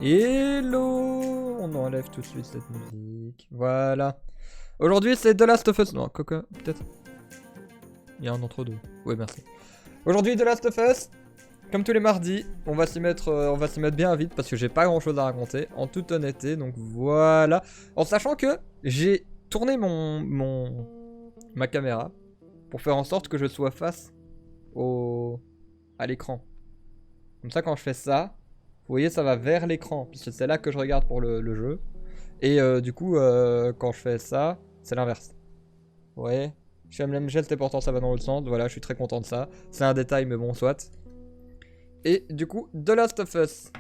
Hello. On enlève tout de suite cette musique. Voilà. Aujourd'hui c'est The Last of Us. Non, Coca, peut-être. Il y a un entre deux. Ouais, merci. Aujourd'hui The Last of Us. Comme tous les mardis, on va s'y mettre bien vite parce que j'ai pas grand chose à raconter, en toute honnêteté. Donc voilà. En sachant que j'ai tourné ma caméra pour faire en sorte que je sois face à l'écran. Comme ça, quand je fais ça, vous voyez, ça va vers l'écran, puisque c'est là que je regarde pour le jeu. Et du coup, quand je fais ça, c'est l'inverse. Vous voyez, j'aime le geste et pourtant ça va dans l'autre sens. Voilà, je suis très content de ça. C'est un détail, mais bon, soit. Et du coup, The Last of Us.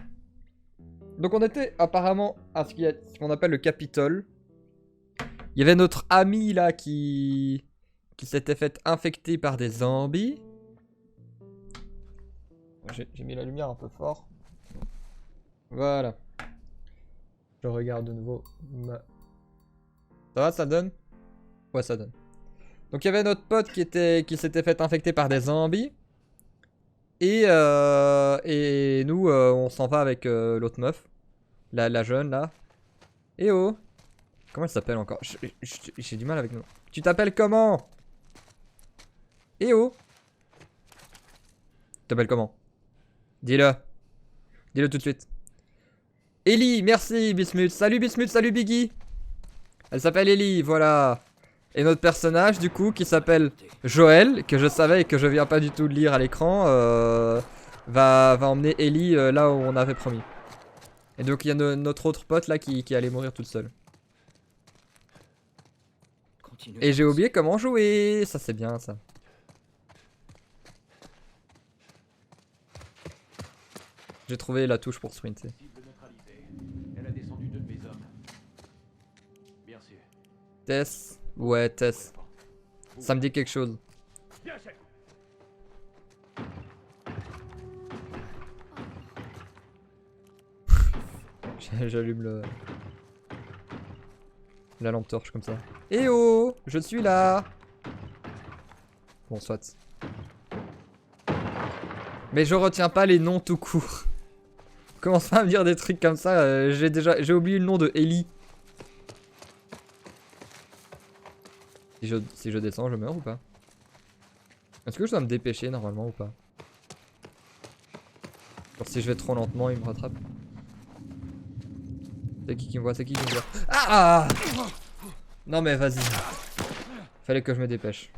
Donc on était apparemment à ce qu'on appelle le Capitole. Il y avait notre ami là qui s'était fait infecter par des zombies. J'ai mis la lumière un peu fort. Voilà. Je regarde de nouveau Ça va, ça donne? Ouais, ça donne. Donc il y avait notre pote qui s'était fait infecter par des zombies. Et nous, on s'en va avec l'autre meuf. La jeune, là. Eh oh! Comment elle s'appelle encore? J'ai du mal avec nous. Tu t'appelles comment? Eh oh! Tu t'appelles comment? Dis-le. Dis-le tout de suite. Ellie, merci Bismuth. Salut Bismuth, salut Biggie. Elle s'appelle Ellie, voilà. Et notre personnage, du coup, qui s'appelle Joël, que je savais et que je viens pas du tout de lire à l'écran, va emmener Ellie là où on avait promis. Et donc il y a notre autre pote là qui allait mourir toute seule. Et j'ai oublié comment jouer. Ça c'est bien ça. J'ai trouvé la touche pour sprinter. Tess. Ouais, Tess. Ça me dit quelque chose. J'allume la lampe torche comme ça. Eh oh, je suis là. Bon, soit. Mais je retiens pas les noms tout court. Commence pas à me dire des trucs comme ça. J'ai oublié le nom de Ellie. Si je descends, je meurs ou pas? Est-ce que je dois me dépêcher normalement ou pas? Genre si je vais trop lentement, il me rattrape. C'est qui me voit? C'est qui me voit? Ah! Non mais vas-y. Fallait que je me dépêche.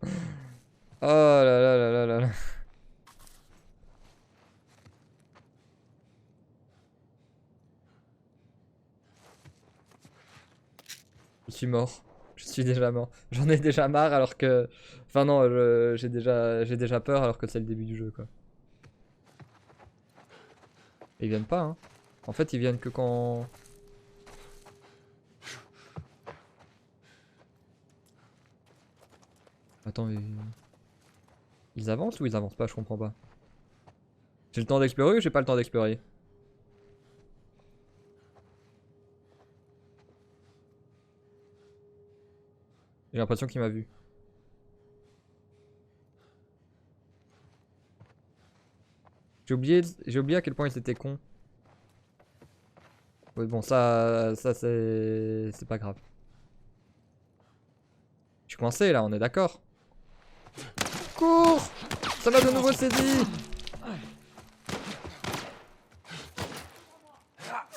Oh là là là là là là. Je suis mort. Je suis déjà mort. J'en ai déjà marre alors que... Enfin non, j'ai déjà peur alors que c'est le début du jeu quoi. Et ils viennent pas hein. En fait ils viennent que quand... Attends, ils avancent ou ils avancent pas? Je comprends pas. J'ai le temps d'explorer ou j'ai pas le temps d'explorer? J'ai l'impression qu'il m'a vu. J'ai oublié à quel point ils étaient cons. Oui bon ça c'est pas grave. Je suis coincé là, on est d'accord. Cours! Ça m'a de nouveau saisi!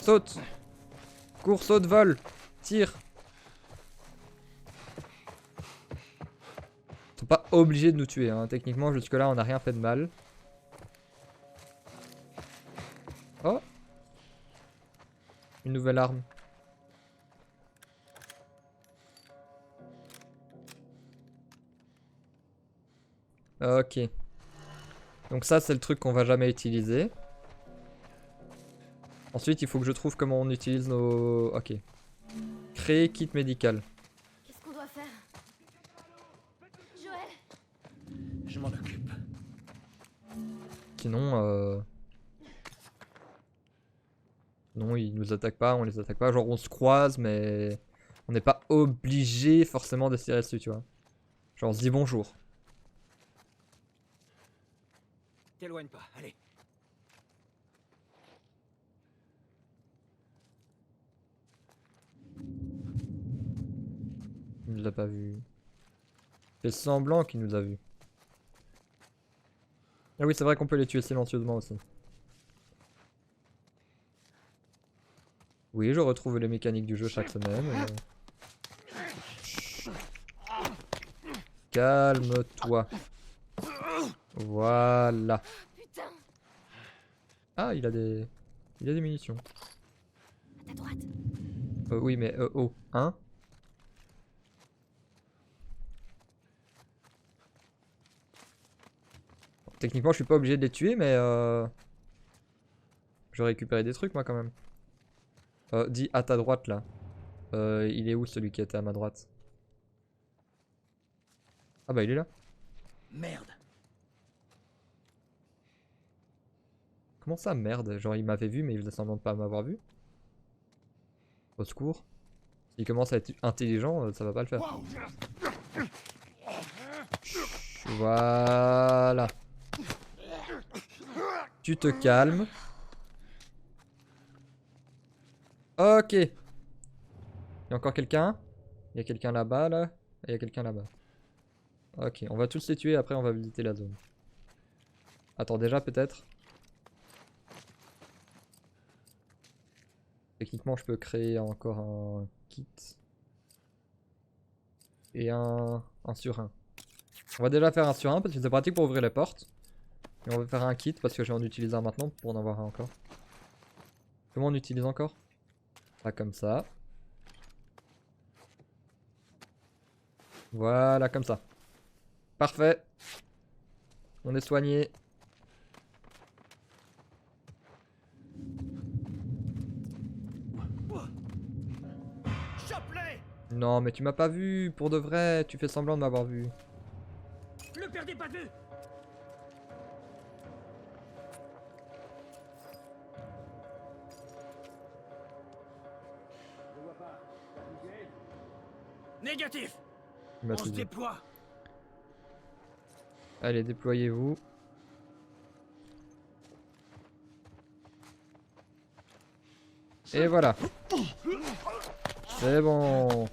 Saute! Cours, saute, vole! Tire! Ils sont pas obligés de nous tuer, hein. Techniquement jusque là on n'a rien fait de mal. Oh! Une nouvelle arme. Ok. Donc ça c'est le truc qu'on va jamais utiliser. Ensuite il faut que je trouve comment on utilise nos... Ok. Créer kit médical. Qu'est-ce qu'on doit faire? Joël? Je m'en occupe. Sinon non ils nous attaquent pas, on les attaque pas. Genre on se croise mais... On n'est pas obligé forcément de se tirer dessus tu vois. Genre on se dit bonjour. T'éloigne pas, allez. Il nous a pas vu. Il fait semblant qu'il nous a vu. Ah oui, c'est vrai qu'on peut les tuer silencieusement aussi. Oui, je retrouve les mécaniques du jeu chaque semaine. Calme-toi. Voilà. Putain. Ah, il a des munitions. À ta droite. Oui, mais oh, hein? Techniquement, je suis pas obligé de les tuer, mais je vais récupérer des trucs moi quand même. Dis à ta droite là. Il est où celui qui était à ma droite? Ah bah il est là. Merde. Comment ça merde? Genre il m'avait vu mais il faisait semblant de pas m'avoir vu. Au secours. S'il commence à être intelligent, ça va pas le faire. Voilà. Tu te calmes. Ok. Il y a encore quelqu'un? Il y a quelqu'un là-bas là. Et il y a quelqu'un là-bas. Ok, on va tous les tuer, après on va visiter la zone. Attends, déjà peut-être. Techniquement je peux créer encore un kit. Et un sur un. On va déjà faire un sur un parce que c'est pratique pour ouvrir les portes. Et on va faire un kit parce que je vais en utiliser un maintenant pour en avoir un encore. Comment on utilise encore? Là comme ça. Voilà comme ça. Parfait. On est soigné. Non mais tu m'as pas vu pour de vrai. Tu fais semblant de m'avoir vu. Le perdez pas de vue. Je vois pas. Négatif. Il m'a On tout se dit. déploie. Allez, déployez-vous. Et voilà. C'est bon.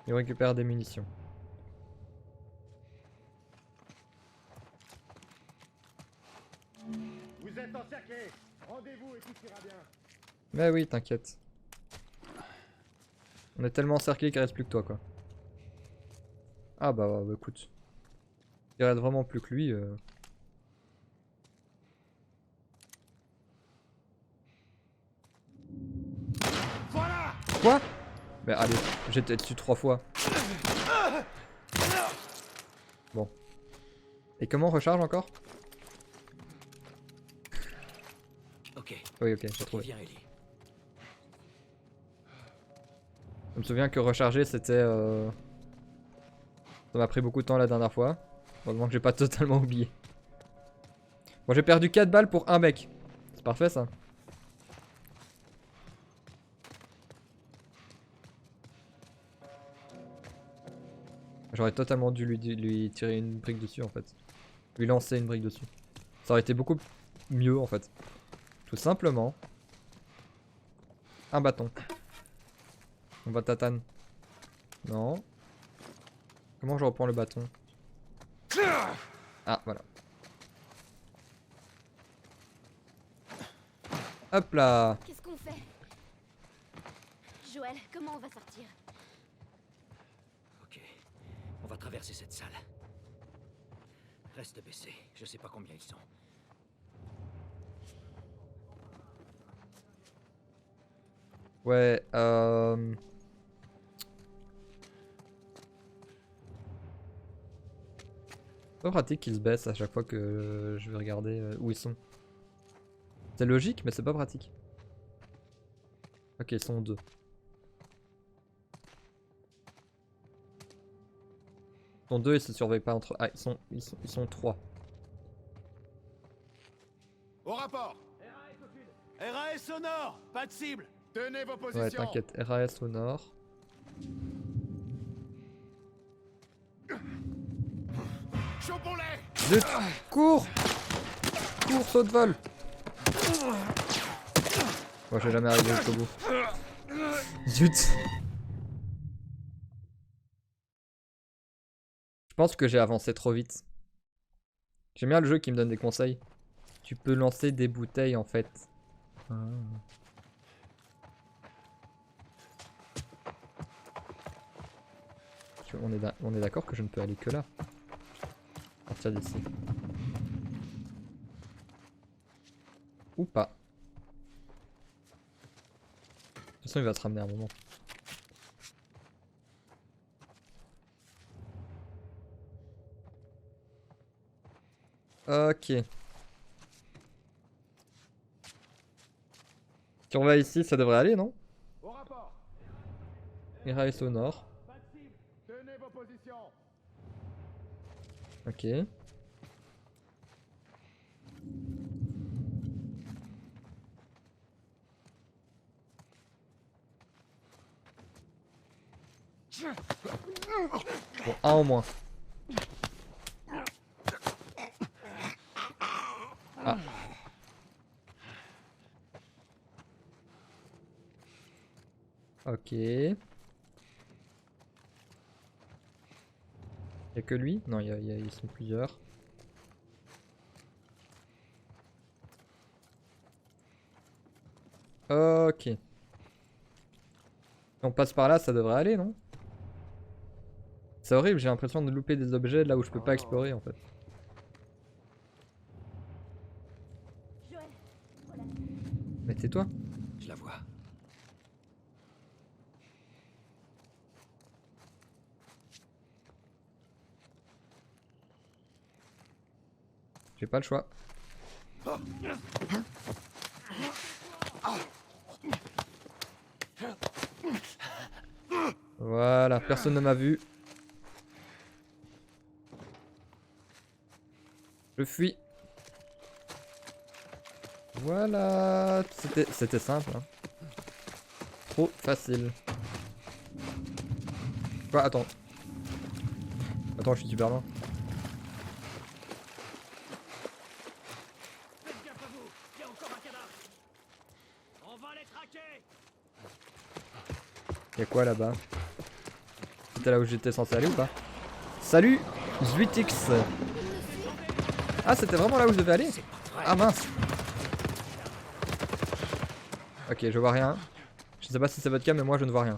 Il récupère des munitions. Vous êtes encerclés. Rendez-vous et tout ira bien. Mais oui, t'inquiète. On est tellement encerclés qu'il reste plus que toi, quoi. Ah bah écoute. Il reste vraiment plus que lui. Voilà. Quoi? Mais allez, j'étais dessus 3 fois. Bon. Et comment on recharge encore? Ok. Oui, ok, j'ai trouvé. Viens, Ellie. Je me souviens que recharger c'était... Ça m'a pris beaucoup de temps la dernière fois. Heureusement que j'ai pas totalement oublié. Bon, j'ai perdu 4 balles pour un mec. C'est parfait ça. J'aurais totalement dû lui tirer une brique dessus en fait. Lui lancer une brique dessus. Ça aurait été beaucoup mieux en fait. Tout simplement. Un bâton. On va tatane. Non. Comment je reprends le bâton? Ah, voilà. Hop là. Qu'est-ce qu'on fait? Joël, comment on va sortir? Ok. On va traverser cette salle. Reste baissé. Je sais pas combien ils sont. Ouais, c'est pas pratique qu'ils se baissent à chaque fois que je vais regarder où ils sont. C'est logique, mais c'est pas pratique. Ok, ils sont 2. Ils sont 2 et se surveillent pas entre... Ah, ils sont 3. Au rapport. RAS au nord. Pas de cible. Tenez vos positions. Ouais, t'inquiète, RAS au nord. Chopons-les. Zut. Cours! Cours, saut de vol! Bon, je vais jamais arriver jusqu'au bout. Zut. Je pense que j'ai avancé trop vite. J'aime bien le jeu qui me donne des conseils. Tu peux lancer des bouteilles en fait. Ah. On est d'accord que je ne peux aller que là. À partir d'ici. Ou pas. De toute façon il va se ramener à un moment. Ok. Si on va ici, ça devrait aller, non? Au rapport. Il reste au nord. Pas de cible. Tenez vos positions. Ok. Bon, un en moins. Ah. Ok. Y'a que lui? Non, ils sont plusieurs. Ok. Si on passe par là, ça devrait aller, non? C'est horrible, j'ai l'impression de louper des objets là où je peux pas explorer en fait. Joël, voilà. Mais tais-toi. Je la vois. J'ai pas le choix. Voilà, personne ne m'a vu. Je fuis. Voilà, c'était simple. Hein. Trop facile. Quoi? Attends. Attends, je suis super loin. Faites gaffe à vous, il y a encore un cadavre. On va les traquer. Y'a quoi là-bas? C'était là où j'étais censé aller ou pas? Salut, Zuitix. Ah, c'était vraiment là où je devais aller? Ah mince. Ok, je vois rien. Je sais pas si c'est votre cas, mais moi je ne vois rien.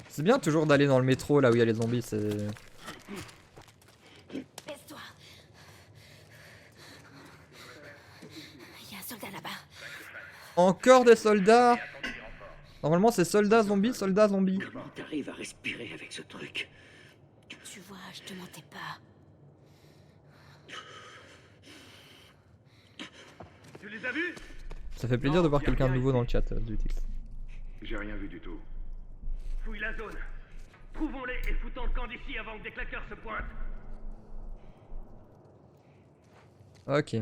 C'est bien toujours d'aller dans le métro là où il y a les zombies, c'est... Baisse-toi. Il y a un soldat là-bas. Encore des soldats. Normalement c'est soldats zombies, soldats zombies. Comment t'arrives à respirer avec ce truc? Tu vois, je te mentais pas. Tu les as vus? Ça fait plaisir de voir quelqu'un de nouveau dans le chat, Zuitix. J'ai rien vu du tout. Fouille la zone. Trouvons-les et foutons le camp d'ici avant que des claqueurs se pointent. Ok.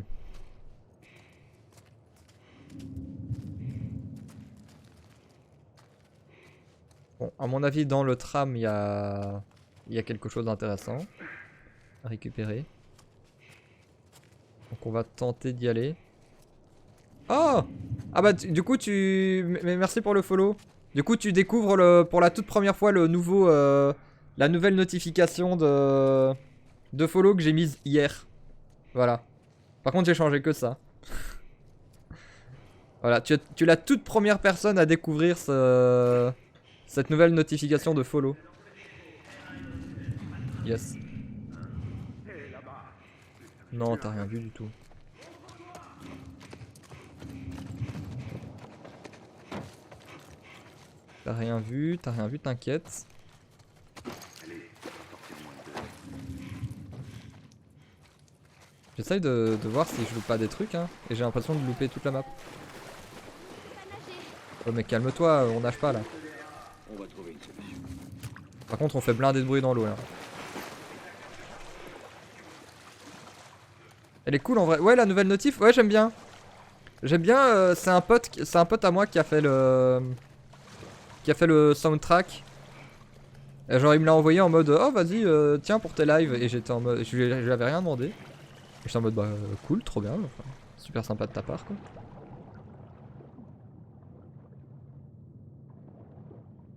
Bon, à mon avis, dans le tram, il y a quelque chose d'intéressant à récupérer. Donc on va tenter d'y aller. Oh! Ah bah du coup mais merci pour le follow. Du coup tu découvres pour la toute première fois le nouveau la nouvelle notification de follow que j'ai mise hier. Voilà. Par contre j'ai changé que ça. Voilà, tu es la toute première personne à découvrir cette nouvelle notification de follow. Yes. Non, t'as rien vu du tout. T'as rien vu, t'inquiète. J'essaye de voir si je loupe pas des trucs, hein, et j'ai l'impression de louper toute la map. Oh mais calme-toi, on nage pas là. On va trouver une solution. Par contre on fait blinder de bruit dans l'eau là. Elle est cool en vrai. Ouais, la nouvelle notif, ouais, j'aime bien. J'aime bien, c'est un pote à moi qui a fait le soundtrack. Et genre il me l'a envoyé en mode oh vas-y tiens pour tes lives, et j'étais en mode je lui avais rien demandé. J'étais en mode bah cool, trop bien, enfin, super sympa de ta part quoi.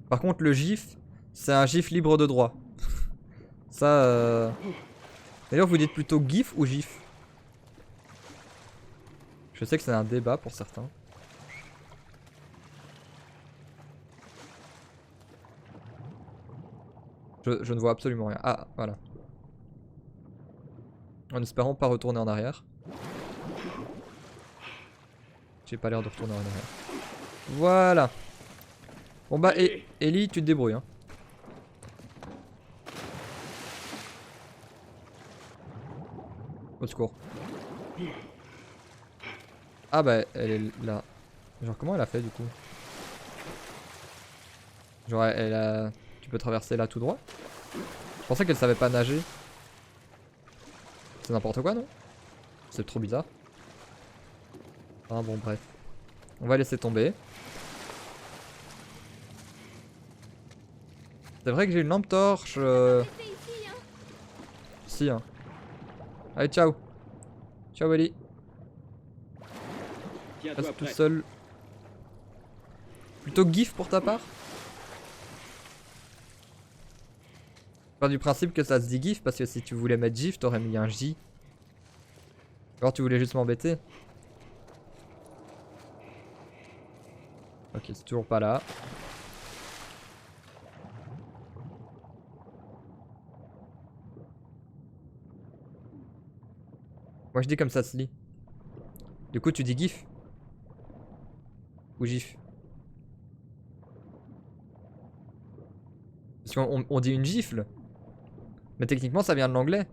Par contre le GIF, c'est un GIF libre de droit. Ça D'ailleurs vous dites plutôt GIF ou GIF? Je sais que c'est un débat pour certains. Je ne vois absolument rien. Ah voilà. En espérant pas retourner en arrière. J'ai pas l'air de retourner en arrière. Voilà. Bon bah Ellie, tu te débrouilles hein. Au secours. Ah bah elle est là. Genre comment elle a fait du coup? Genre elle a... Tu peux traverser là tout droit? Je pensais qu'elle savait pas nager. C'est n'importe quoi non? C'est trop bizarre. Ah bon bref. On va laisser tomber. C'est vrai que j'ai une lampe torche. Restez ici, hein. Si hein. Allez ciao. Ciao Ellie. Tiens-toi Reste tout prêt. seul. Plutôt GIF pour ta part? Pas du principe que ça se dit GIF parce que si tu voulais mettre GIF t'aurais mis un J. Alors tu voulais juste m'embêter. Ok c'est toujours pas là. Moi je dis comme ça se lit. Du coup tu dis GIF ou GIF? Parce qu'on dit une gifle. Mais techniquement ça vient de l'anglais.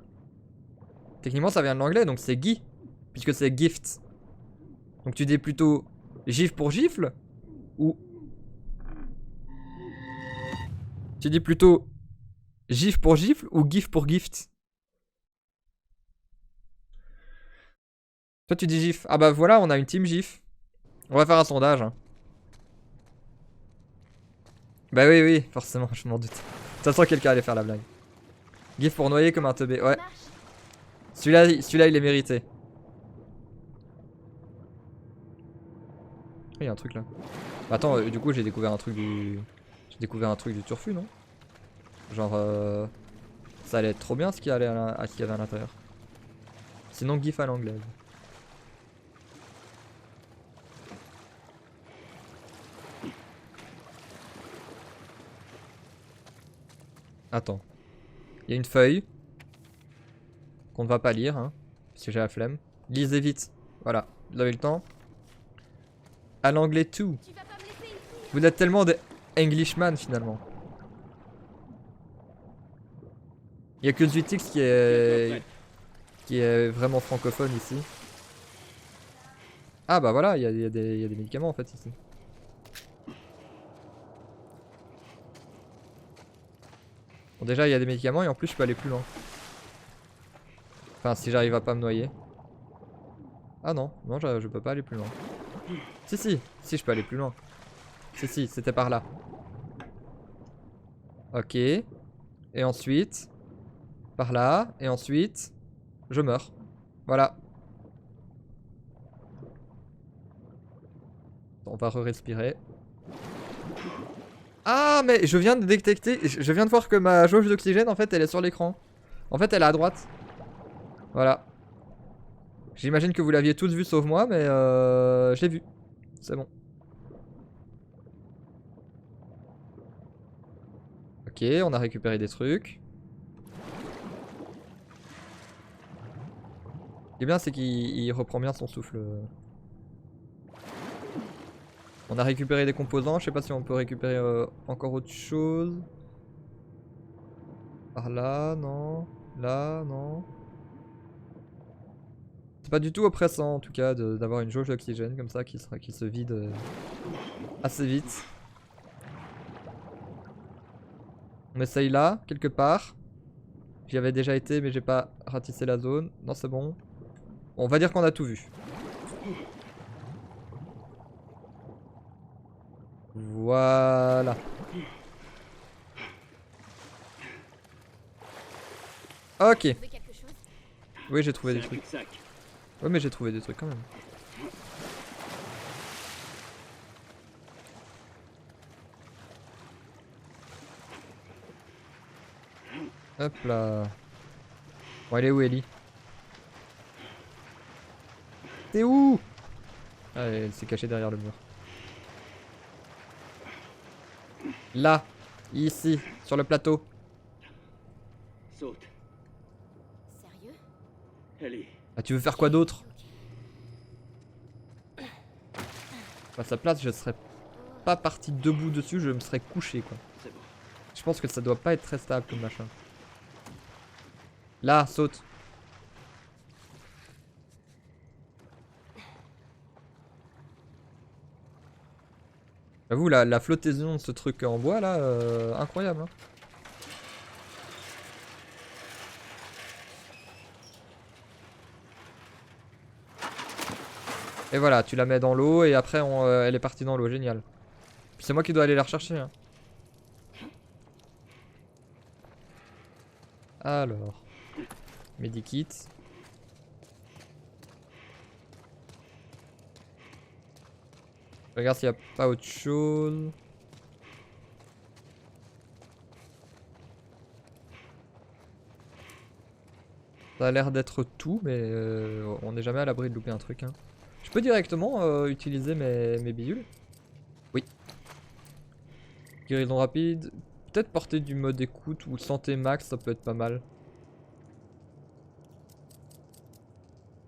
Techniquement ça vient de l'anglais donc c'est Guy. Puisque c'est gift. Donc tu dis plutôt gif pour gifle? Ou... Tu dis plutôt gif pour gifle ou gif pour gift? Toi tu dis gif. Ah bah voilà on a une team gif. On va faire un sondage hein. Bah oui oui forcément je m'en doute. De toute façon quelqu'un allait faire la blague. Gif pour noyer comme un teubé. Ouais. Marche. Celui-là il est mérité. Il y a un truc là. Bah, attends, du coup j'ai découvert un truc du... J'ai découvert un truc du turfu non? Genre ça allait être trop bien ce qu'il y avait à l'intérieur. Sinon gif à l'anglaise. Attends. Il y a une feuille. Qu'on ne va pas lire hein. Parce que j'ai la flemme. Lisez vite. Voilà. Vous avez le temps. À l'anglais tout. Tu vas pas me laisser ici. Vous êtes tellement des Englishman finalement. Il y a que Zwitix Tiens-toi qui est vraiment francophone ici. Ah bah voilà, il y a des médicaments en fait ici. Bon déjà il y a des médicaments et en plus je peux aller plus loin. Enfin si j'arrive à pas me noyer. Ah non, non je peux pas aller plus loin. Si je peux aller plus loin. Si c'était par là. Ok. Et ensuite par là et ensuite je meurs. Voilà. On va re-respirer. Ah mais je viens de détecter, je viens de voir que ma jauge d'oxygène en fait elle est sur l'écran. En fait elle est à droite. Voilà. J'imagine que vous l'aviez tous vu sauf moi mais je l'ai vu. C'est bon. Ok on a récupéré des trucs. Ce qui est bien c'est qu'il reprend bien son souffle. On a récupéré des composants, je sais pas si on peut récupérer encore autre chose. Par là, non. Là, non. C'est pas du tout oppressant en tout cas d'avoir une jauge d'oxygène comme ça qui se vide assez vite. On essaye là, quelque part. J'y avais déjà été mais j'ai pas ratissé la zone. Non c'est bon. On va dire qu'on a tout vu. Voilà. Ok. Trouver quelque chose. Oui, j'ai trouvé C'est des un trucs. cul-de-sac. Ouais, mais j'ai trouvé des trucs quand même. Hop là. Bon, elle est où, Ellie? T'es où? Ah, elle s'est cachée derrière le mur. Là. Ici. Sur le plateau. Saute. Sérieux? Ellie. Ah, tu veux faire quoi d'autre? À sa place, je serais pas parti debout dessus, je me serais couché, quoi. C'est bon. Je pense que ça doit pas être très stable comme machin. Là, saute. J'avoue, la flottaison de ce truc en bois là, incroyable. Hein. Et voilà, tu la mets dans l'eau et après elle est partie dans l'eau, génial. Puis c'est moi qui dois aller la rechercher. Hein. Alors, medikit. Je regarde s'il n'y a pas autre chose. Ça a l'air d'être tout, mais on n'est jamais à l'abri de louper un truc. Hein. Je peux directement utiliser mes bidules. Oui. Guérison rapide. Peut-être porter du mode écoute ou santé max, ça peut être pas mal.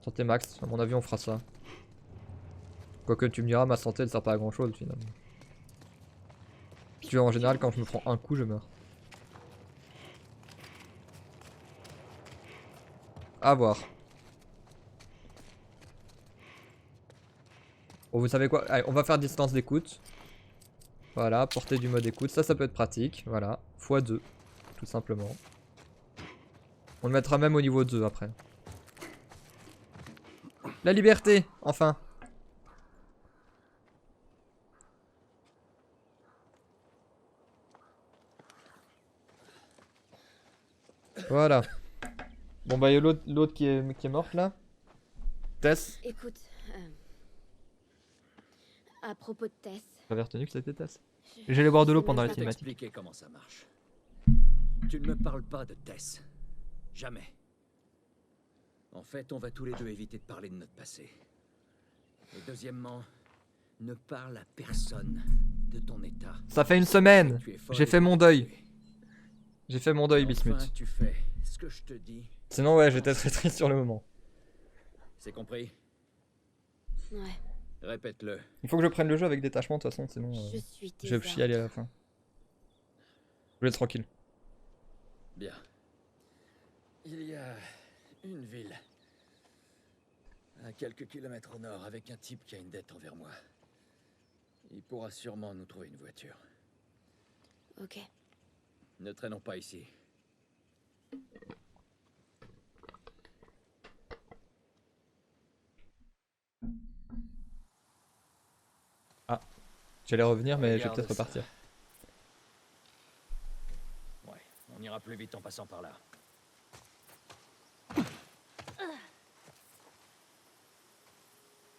Santé max, à mon avis on fera ça. Quoique tu me diras, ma santé elle sert pas à grand chose finalement. Parce que en général quand je me prends un coup je meurs. À voir. Bon vous savez quoi, allez, on va faire distance d'écoute. Voilà, portée du mode écoute, ça peut être pratique, voilà. x2, tout simplement. On le mettra même au niveau 2 après. La liberté, enfin. Voilà. Bon bah il y a l'autre qui est morte là. Tess. Écoute, à propos de Tess, J'avais retenu que c'était Tess. J'allais boire de l'eau pendant la Je vais cinématique. t'expliquer comment ça marche. Tu ne me parles pas de Tess. Jamais. En fait, on va tous les deux éviter de parler de notre passé. Et deuxièmement, ne parle à personne de ton état. Ça fait une semaine. Tu es folle J'ai et fait mon tu deuil. es. J'ai fait mon deuil, Enfin, Bismuth. tu fais ce que je te dis. Sinon ouais, j'étais très triste sur le moment. C'est compris? ouais, Répète-le. Il faut que je prenne le jeu avec détachement de toute façon, sinon je suis tes je vais chialer à ordres. la fin. Je vous laisse tranquille. Bien. Il y a une ville. À quelques kilomètres au nord, avec un type qui a une dette envers moi. Il pourra sûrement nous trouver une voiture. Ok. Ne traînons pas ici. J'allais revenir mais je vais Regarde peut-être ça. repartir. Ouais, on ira plus vite en passant par là.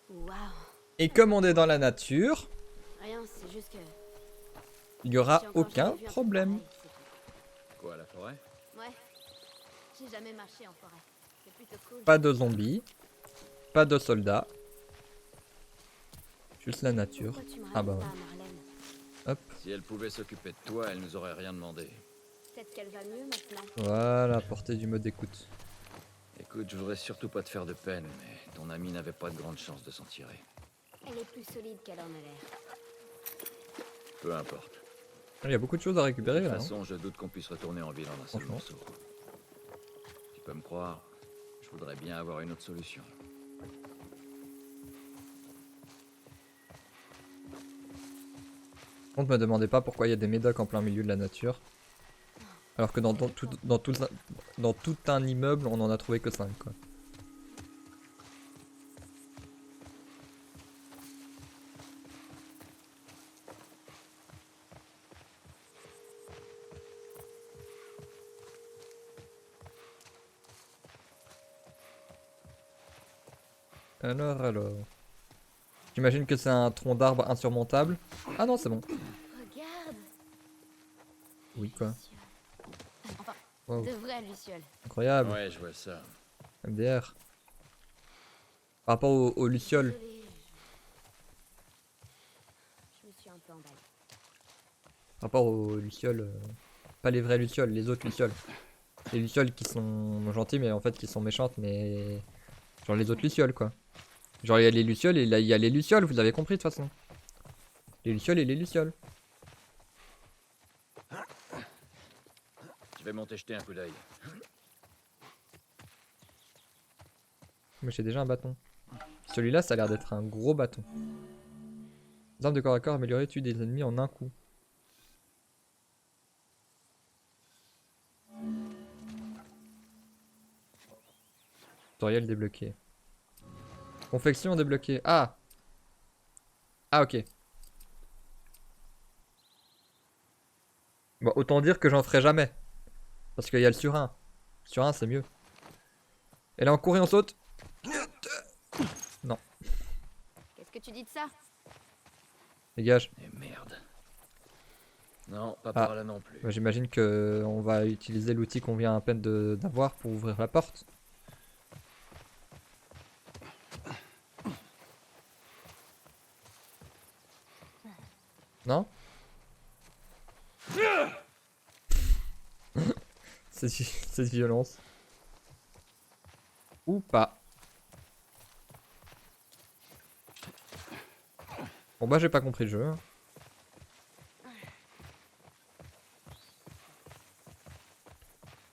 Waouh. Et comme on est dans la nature, Rien, c'est juste que. il n'y aura j'ai encore aucun jamais vu un truc problème. pareil, c'est Quoi, la forêt? tout. Ouais. J'ai jamais marché en forêt. C'est plutôt cool. Pas de zombies, pas de soldats. Juste la nature. Pourquoi tu me Ah bah ramènes ouais. pas à Marlène? Hop, Si elle pouvait s'occuper de toi, elle nous aurait rien demandé. Peut-être qu'elle va mieux maintenant. voilà, portée du mode écoute. Écoute, je voudrais surtout pas te faire de peine, mais ton ami n'avait pas de grande chance de s'en tirer. Elle est plus solide qu'elle en a l'air. Peu importe. Il y a beaucoup de choses à De récupérer toute là. Hein. façon, je doute qu'on puisse retourner en ville en un seul Franchement. morceau. Tu peux me croire, je voudrais bien avoir une autre solution. Par contre, me demandez pas pourquoi il y a des médocs en plein milieu de la nature. Alors que dans tout un immeuble, on en a trouvé que 5 quoi. Alors. J'imagine que c'est un tronc d'arbre insurmontable. Ah non, c'est bon. Regarde. Oui, quoi. Lucioles. Enfin, Wow. de vraies lucioles. Incroyable. Ouais, je vois ça. MDR. Par rapport aux lucioles. Désolée, je me suis un peu emballée. Par rapport aux lucioles. Pas les vraies lucioles, les autres lucioles. Les lucioles qui sont gentilles, mais en fait qui sont méchantes, mais. Genre les autres lucioles, quoi. Genre il y a les lucioles et là il y a les lucioles, vous avez compris de toute façon. Les lucioles et les lucioles. Je vais monter jeter un coup d'œil. Moi j'ai déjà un bâton. Celui-là ça a l'air d'être un gros bâton. Les armes de corps à corps améliorées tuent des ennemis en un coup. Tutoriel débloqué. Confection débloquée. Ah! Ah ok. Bon, autant dire que j'en ferai jamais. Parce qu'il y a le surin. Le surin c'est mieux. Et là on court et on saute. Non, Qu'est-ce que tu dis de ça? dégage. Et merde. Non, pas Ah. par là non plus. Bah, j'imagine que on va utiliser l'outil qu'on vient à peine d'avoir pour ouvrir la porte. Non? Cette violence. Ou pas. Bon bah j'ai pas compris le jeu. Hein.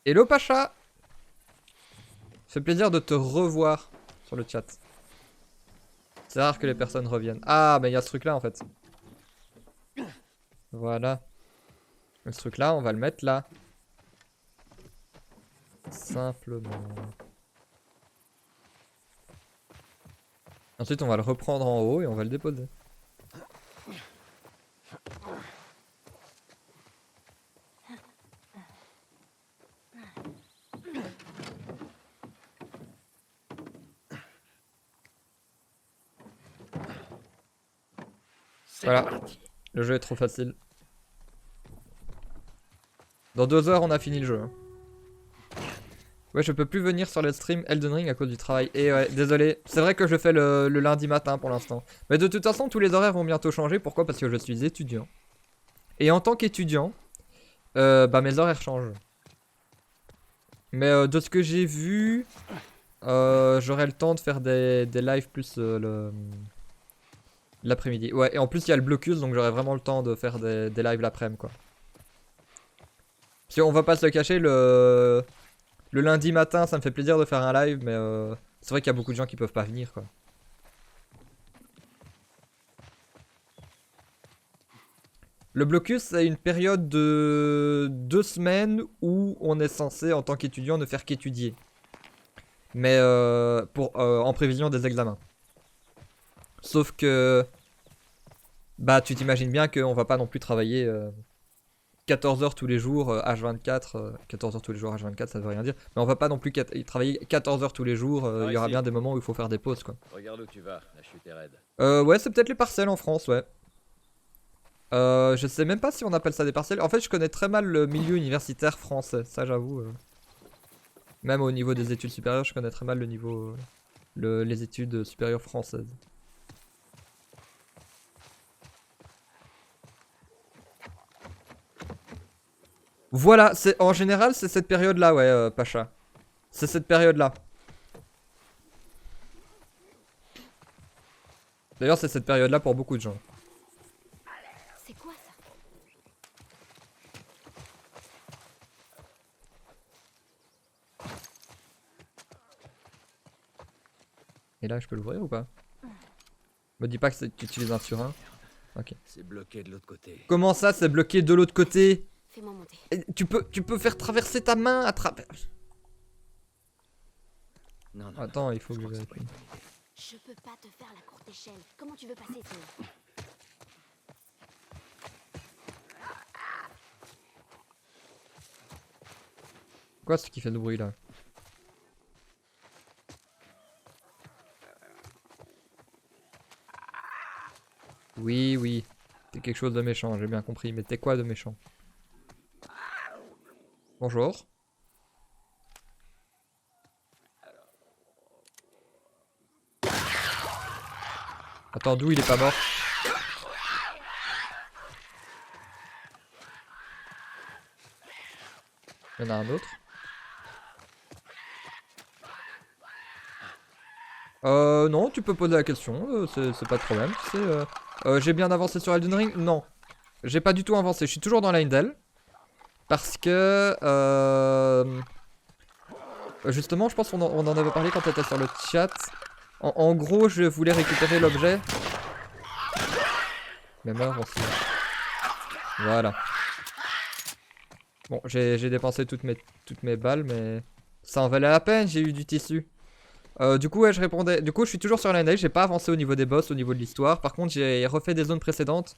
Hello Pacha! Fait plaisir de te revoir sur le chat. C'est rare que les personnes reviennent. Ah bah il y a ce truc là en fait. Voilà. Et ce truc là on va le mettre là. Simplement. Ensuite on va le reprendre en haut et on va le déposer. Voilà. Le jeu est trop facile. Dans 2 heures on a fini le jeu. Hein. Ouais, je peux plus venir sur le stream Elden Ring à cause du travail. Et ouais, désolé. C'est vrai que je fais le lundi matin pour l'instant. Mais de toute façon, tous les horaires vont bientôt changer. Pourquoi? Parce que je suis étudiant. Et en tant qu'étudiant, bah mes horaires changent. Mais de ce que j'ai vu, j'aurai le temps de faire des lives plus l'après-midi. Ouais, et en plus il y a le blocus, donc j'aurai vraiment le temps de faire des lives l'après-midi, quoi. Parce qu'on va pas se le cacher, le lundi matin, ça me fait plaisir de faire un live, mais c'est vrai qu'il y a beaucoup de gens qui peuvent pas venir, quoi. Le blocus, c'est une période de 2 semaines où on est censé, en tant qu'étudiant, ne faire qu'étudier. Mais en prévision des examens. Sauf que, bah, tu t'imagines bien qu'on va pas non plus travailler 14 heures tous les jours, H24. 14 heures tous les jours, H24, ça veut rien dire. Mais on va pas non plus travailler 14 heures tous les jours. Il y aura bien des moments où il faut faire des pauses, quoi. Regarde où tu vas, la chute est raide. Ouais, c'est peut-être les partiels en France, ouais. Je sais même pas si on appelle ça des partiels. En fait, je connais très mal le milieu universitaire français, ça j'avoue. Même au niveau des études supérieures, je connais très mal le niveau, les études supérieures françaises. Voilà, en général, c'est cette période-là, ouais, Pacha. C'est cette période-là. D'ailleurs, c'est cette période-là pour beaucoup de gens. C'est quoi ça? Et là, je peux l'ouvrir ou pas? Me dis pas que tu utilises un surin. Ok. C'est bloqué de l'autre côté. Comment ça, c'est bloqué de l'autre côté? Fais-moi monter. Tu peux faire traverser ta main à travers. Non, non. Attends, il faut je que je crois que c'est pas vérifie. une bonne idée. Je peux pas te faire la courte échelle. Comment tu veux passer sinon? Quoi ce qui fait de bruit là? Oui, oui. T'es quelque chose de méchant, j'ai bien compris. Mais t'es quoi de méchant? Bonjour. Attends, d'où il est pas mort? Il y en a un autre. Non, tu peux poser la question, c'est pas de problème, tu sais. J'ai bien avancé sur Elden Ring? Non. J'ai pas du tout avancé, je suis toujours dans Leyndell. Parce que... justement, je pense qu'on on en avait parlé quand t'étais sur le chat. En gros, je voulais récupérer l'objet. Mais meurs aussi. Voilà. Bon, j'ai dépensé toutes mes balles, mais... Ça en valait la peine, j'ai eu du tissu. Du coup, ouais, je répondais. Du coup, je suis toujours sur Leyndell, j'ai pas avancé au niveau des boss, au niveau de l'histoire. Par contre, j'ai refait des zones précédentes.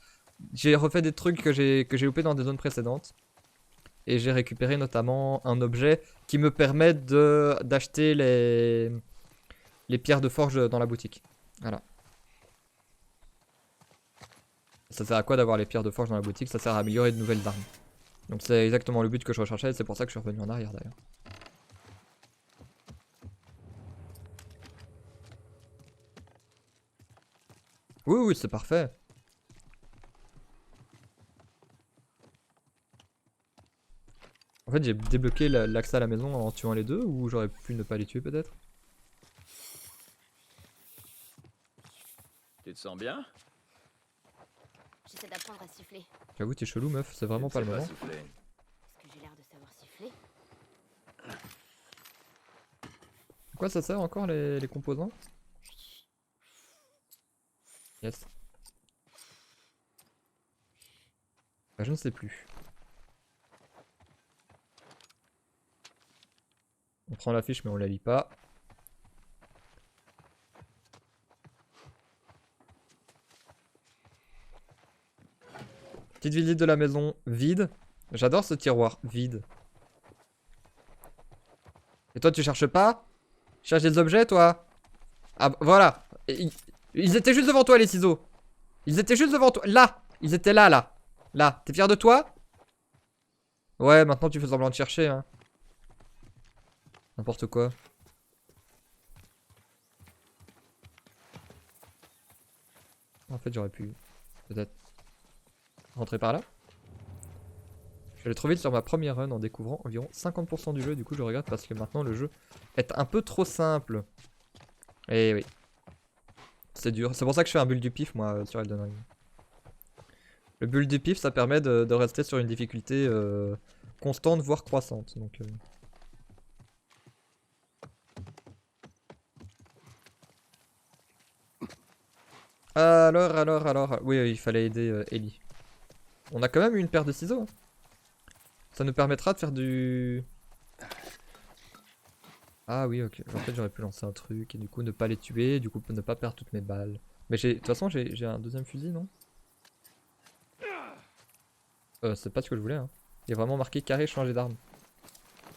J'ai refait des trucs que j'ai loupé dans des zones précédentes. Et j'ai récupéré notamment un objet qui me permet d'acheter les pierres de forge dans la boutique. Voilà. Ça sert à quoi d'avoir les pierres de forge dans la boutique? Ça sert à améliorer de nouvelles armes. Donc c'est exactement le but que je recherchais, et c'est pour ça que je suis revenu en arrière d'ailleurs. Oui, oui, c'est parfait. En fait, j'ai débloqué l'accès à la maison en tuant les deux, ou j'aurais pu ne pas les tuer peut-être. Tu te sens bien? J'essaie d'apprendre à siffler. J'avoue, t'es chelou, meuf, c'est vraiment pas le moment. Est-ce que j'ai l'air de savoir siffler? À quoi ça sert encore les composants? Yes. Bah, je ne sais plus. On prend la fiche mais on la lit pas. Petite visite de la maison vide. J'adore ce tiroir vide. Et toi tu cherches pas? Tu cherches des objets toi? Ah voilà. Ils étaient juste devant toi les ciseaux. Ils étaient juste devant toi. Là. Ils étaient là là. Là. T'es fier de toi? Ouais maintenant tu fais semblant de chercher hein. N'importe quoi. En fait j'aurais pu peut-être rentrer par là. Je l'ai trop vite sur ma première run en découvrant environ 50% du jeu. Du coup je regrette parce que maintenant le jeu est un peu trop simple. Et oui. C'est dur. C'est pour ça que je fais un build du pif moi sur Elden Ring. Le build du pif ça permet de rester sur une difficulté constante voire croissante. Donc alors. Oui, oui, il fallait aider Ellie. On a quand même eu une paire de ciseaux. Hein. Ça nous permettra de faire du... Ah oui, ok. En fait, j'aurais pu lancer un truc et du coup ne pas les tuer, du coup ne pas perdre toutes mes balles. Mais de toute façon, j'ai un deuxième fusil, non? C'est pas ce que je voulais, hein. Il y a vraiment marqué carré changer d'arme.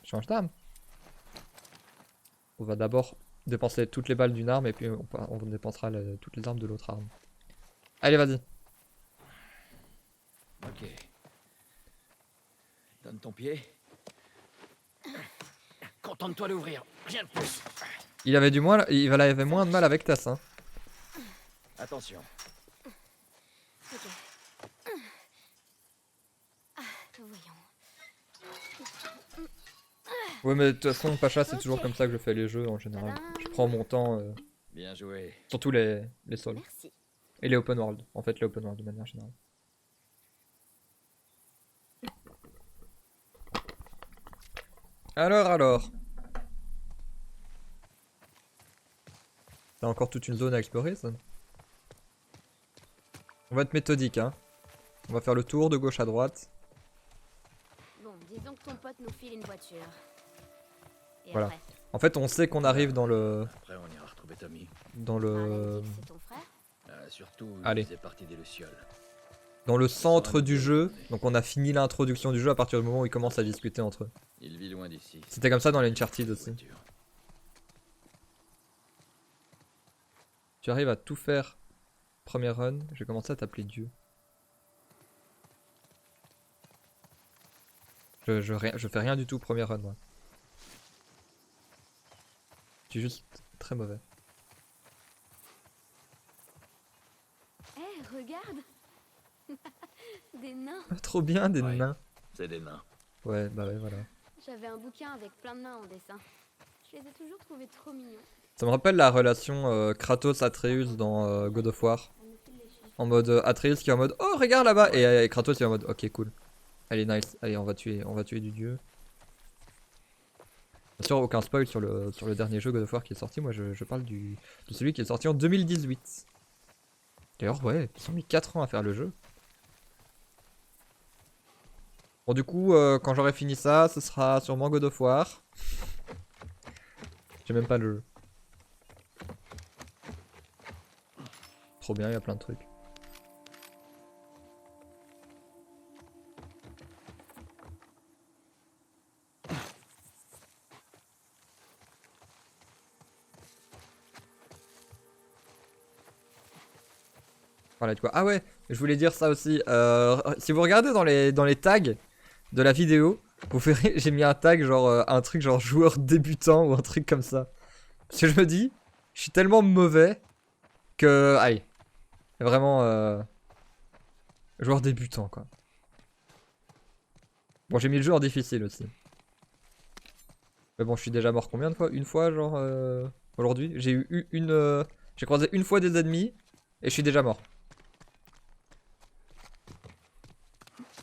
Change d'arme. On va d'abord dépenser toutes les balles d'une arme et puis on dépensera toutes les armes de l'autre arme. Allez, vas-y. Ok. Donne ton pied. Contente-toi d'ouvrir. Rien de plus. Il avait moins de mal avec Tess, hein. Attention. Ok. Voyons. Ouais, mais de toute façon, Pacha, c'est toujours comme ça que je fais les jeux en général. Je prends mon temps, Bien joué. surtout les sols. Merci. Et les open world. En fait, les open world de manière générale. Alors. T'as encore toute une zone à explorer, ça? On va être méthodique, hein. On va faire le tour de gauche à droite. Bon, disons que ton pote nous file une voiture. Et Voilà. après, En fait, on sait qu'on arrive dans le... Après, on ira retrouver Tommy. Dans Harlan le... dit que c'est ton frère? Surtout, Allez. il faisait partie des Lucioles. Dans le centre du jeu. Donc on a fini l'introduction du jeu à partir du moment où ils commencent à discuter entre eux. Il vit loin d'ici. C'était comme ça dans les Uncharted aussi. Voiture. Tu arrives à tout faire Premier run, je vais commencer à t'appeler Dieu. Je fais rien du tout premier run, moi. Je suis juste très mauvais. Eh, regarde. Des nains. Trop bien, des Ouais. nains. C'est des nains. Ouais, bah ouais, voilà. J'avais un bouquin avec plein de nains en dessin. Je les ai toujours trouvés trop mignons. Ça me rappelle la relation Kratos-Atreus dans God of War. Elle me file les chiffres. En mode Atreus qui est en mode oh regarde là-bas et Kratos il est en mode ok cool. Allez nice, allez on va tuer du dieu. Bien sûr aucun spoil sur le dernier jeu God of War qui est sorti, moi je parle de celui qui est sorti en 2018. D'ailleurs ouais, ils ont mis 4 ans à faire le jeu. Bon du coup quand j'aurai fini ça, ce sera sûrement God of War. J'ai même pas le jeu. Trop bien, il y a plein de trucs. Voilà, tu vois. Ah ouais, je voulais dire ça aussi. Si vous regardez dans les tags de la vidéo, vous verrez, j'ai mis un tag genre un truc genre joueur débutant ou un truc comme ça. Parce que je me dis, je suis tellement mauvais que, allez, vraiment joueur débutant quoi. Bon, j'ai mis le jeu en difficile aussi. Mais bon, je suis déjà mort combien de fois? Une fois genre aujourd'hui. J'ai eu j'ai croisé une fois des ennemis et je suis déjà mort.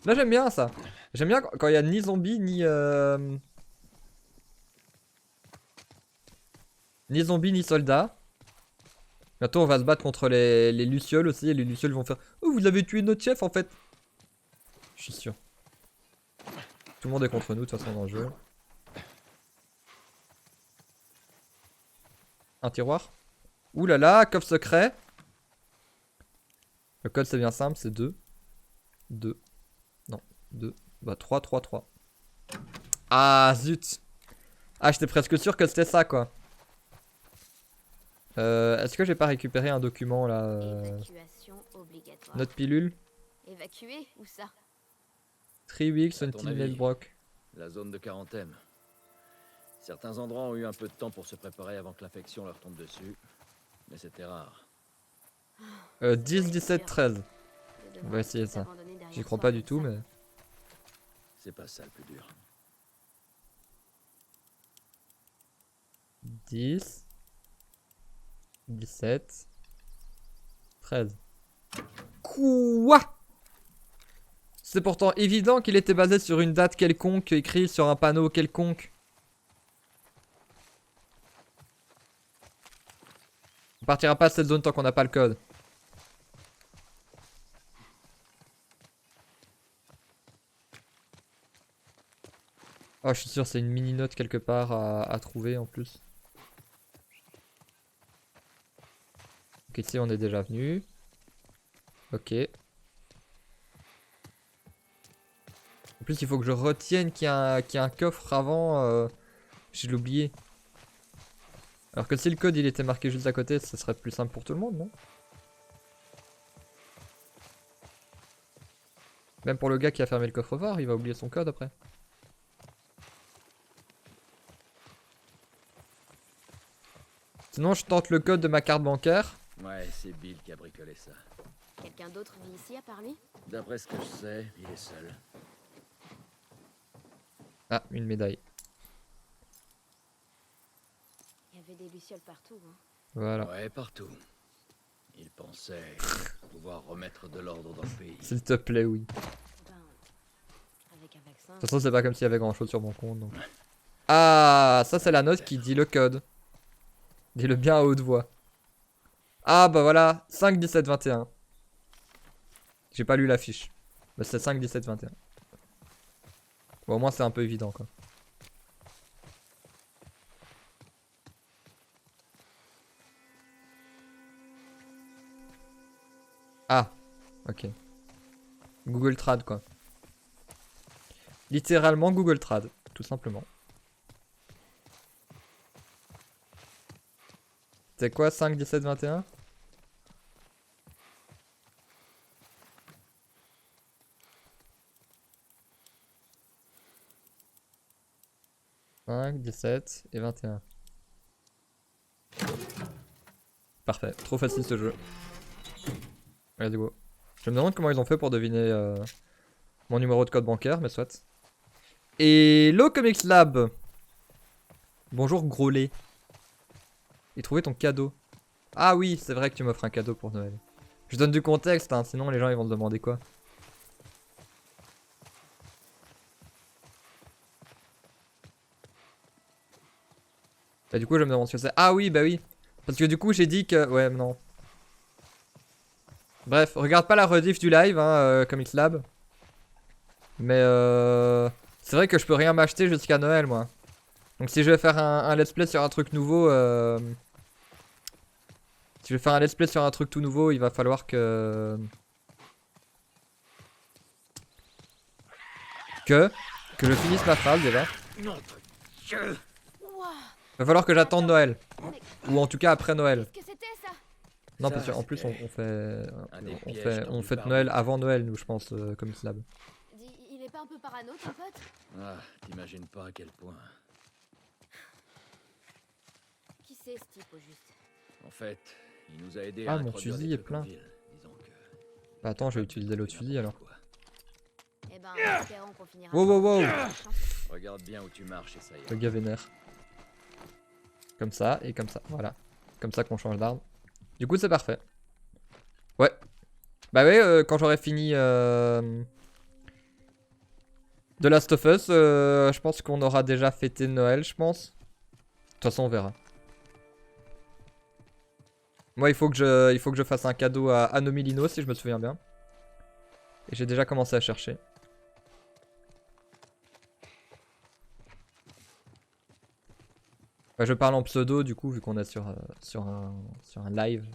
Là j'aime bien ça. J'aime bien quand il y a ni zombie ni zombie ni soldats. Bientôt on va se battre contre les lucioles aussi et les lucioles vont faire oh vous avez tué notre chef en fait. Je suis sûr. Tout le monde est contre nous de toute façon dans le jeu. Un tiroir. Ouh là là, coffre secret. Le code c'est bien simple, c'est 2. 2. Non, 2. Bah 3, 3, 3. Ah zut. Ah j'étais presque sûr que c'était ça quoi. Est-ce que j'ai pas récupéré un document là Évacuation obligatoire. Notre pilule. Évacuer où ça? 3 weeks À ton until avis Melbrock. La zone de quarantaine. Certains endroits ont eu un peu de temps pour se préparer avant que l'infection leur tombe dessus. Mais c'était rare. 10, 17, 13. On va essayer ça. J'y crois pas du tout mais... C'est pas ça le plus dur. 10, 17, 13. Quoi? C'est pourtant évident qu'il était basé sur une date quelconque écrite sur un panneau quelconque. On partira pas de cette zone tant qu'on n'a pas le code. Oh, je suis sûr, c'est une mini note quelque part à trouver en plus. Ok, ici on est déjà venu. Ok. En plus, il faut que je retienne qu'il y a un coffre avant. Je l'ai oublié. Alors que si le code il était marqué juste à côté, ce serait plus simple pour tout le monde, non? Même pour le gars qui a fermé le coffre-fort, il va oublier son code après. Sinon, je tente le code de ma carte bancaire. Ouais, c'est Bill qui a bricolé ça. Quelqu'un d'autre vit ici à part lui? D'après ce que je sais, il est seul. Ah, une médaille. Il y avait des lucioles partout. Hein. Voilà. Ouais, partout. Il pensait pouvoir remettre de l'ordre dans le pays. S'il te plaît, oui. Ben, avec un vaccin. De toute façon, c'est pas comme s'il y avait grand chose sur mon compte. Donc. Ah, ça, c'est la note qui dit le code. Dis-le bien à haute voix. Ah, bah voilà. 5, 17, 21. J'ai pas lu la fiche. Bah, c'est 5, 17, 21. Bon, au moins, c'est un peu évident, quoi. Ah, ok. Google Trad, quoi. Littéralement Google Trad, tout simplement. C'est quoi 5, 17, 21? 5, 17 et 21. Parfait, trop facile ce jeu. Let's go. Je me demande comment ils ont fait pour deviner mon numéro de code bancaire, mais soit. Hello Comics Lab. Bonjour gros lait. Et trouvé ton cadeau. Ah oui, c'est vrai que tu m'offres un cadeau pour Noël. Je donne du contexte, hein, sinon les gens ils vont se demander quoi. Bah du coup je me demande ce que c'est. Ah oui, bah oui. Parce que du coup j'ai dit que... Ouais, non. Bref, regarde pas la rediff du live, hein, Comics Lab. Mais c'est vrai que je peux rien m'acheter jusqu'à Noël, moi. Donc si je vais faire un let's play sur un truc nouveau... Si je vais faire un let's play sur un truc tout nouveau, il va falloir que... Que je finisse ma phrase déjà. Non, Dieu. Ouah, Il va falloir que j'attende Noël. mais Ou en tout cas après Noël. qu'est-ce que c'était ça? Non, Ça, parce qu'en plus c'était on fait... un des On pièges fait, dont on tu fête parles. Noël avant Noël, nous, je pense, comme Slab. Il est pas un peu parano, ton pote? Ah, t'imagines pas à quel point. Qui c'est ce type au juste? En fait, il nous a aidés Ah, à mon introduire fusil des est trucs plein. en ville. Disons que... Bah attends, je vais utiliser l'autre fusil alors. Quoi. Eh ben, espérons qu'on finira. Wow, wow, wow. Regarde bien où tu marches et ça Le ira. gars vénère. Comme ça et comme ça, voilà. Comme ça qu'on change d'arme. Du coup, c'est parfait. Ouais. Bah ouais, quand j'aurai fini The Last of Us, je pense qu'on aura déjà fêté Noël, je pense. De toute façon, on verra. Moi, il faut que je fasse un cadeau à Anomilino, si je me souviens bien. Et j'ai déjà commencé à chercher. Bah, je parle en pseudo, du coup, vu qu'on est sur un live.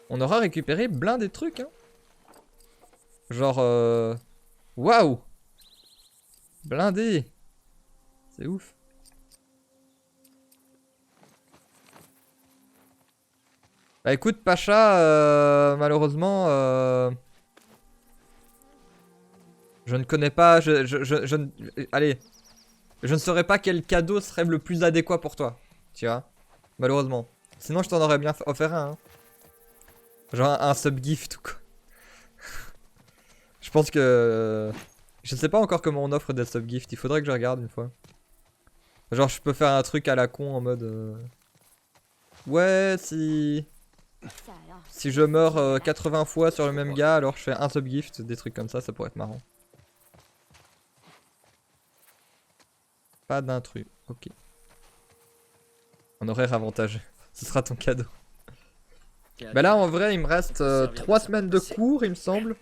On aura récupéré plein des trucs, hein. Genre, waouh! Blindé! C'est ouf. Bah écoute, Pacha, malheureusement, je ne connais pas, allez, je ne saurais pas quel cadeau serait le plus adéquat pour toi, tu vois, malheureusement. Sinon, je t'en aurais bien offert un, hein. Genre un sub-gift ou quoi. Je pense que... Je sais pas encore comment on offre des sub-gifts, il faudrait que je regarde une fois. Genre je peux faire un truc à la con en mode... Ouais, si Ça alors. je meurs 80 fois sur le même gars, alors je fais un sub-gift, des trucs comme ça pourrait être marrant. Pas d'intrus, ok. En horaire avantageux, ce sera ton cadeau. Bah là en vrai il me reste 3 semaines de cours il me semble.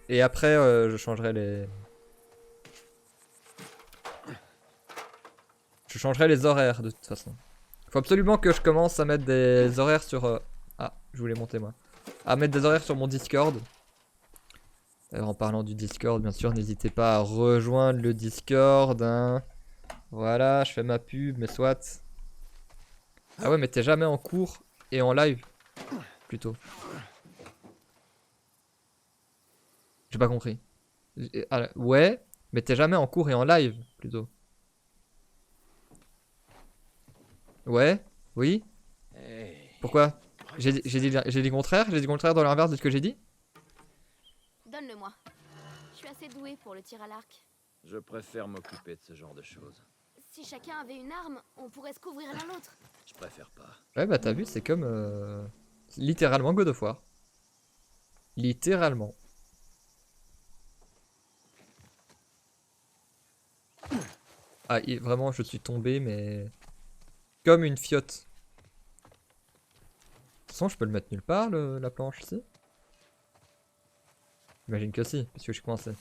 Et après je changerai les... Je changerai les horaires de toute façon. Faut absolument que je commence à mettre des horaires sur... Ah, je voulais monter moi. À mettre des horaires sur mon Discord. En parlant du Discord, bien sûr, n'hésitez pas à rejoindre le Discord, hein. Voilà, je fais ma pub, mais soit. Ah ouais, mais t'es jamais en cours et en live, plutôt. J'ai pas compris. Ah, ouais, mais t'es jamais en cours et en live, plutôt. Ouais, oui. Hey. Pourquoi? J'ai dit le contraire? J'ai dit le contraire dans l'inverse de ce que j'ai dit? Donne-le-moi. Je suis assez doué pour le tir à l'arc. Je préfère m'occuper de ce genre de choses. Si chacun avait une arme, on pourrait se couvrir l'un l'autre. Je préfère pas. Ouais, bah t'as vu, c'est comme... littéralement God of War. Littéralement. Ah, vraiment, je suis tombé, mais... Comme une fiotte. De toute façon, je peux le mettre nulle part, la planche, si. J'imagine que si, parce que je suis coincé.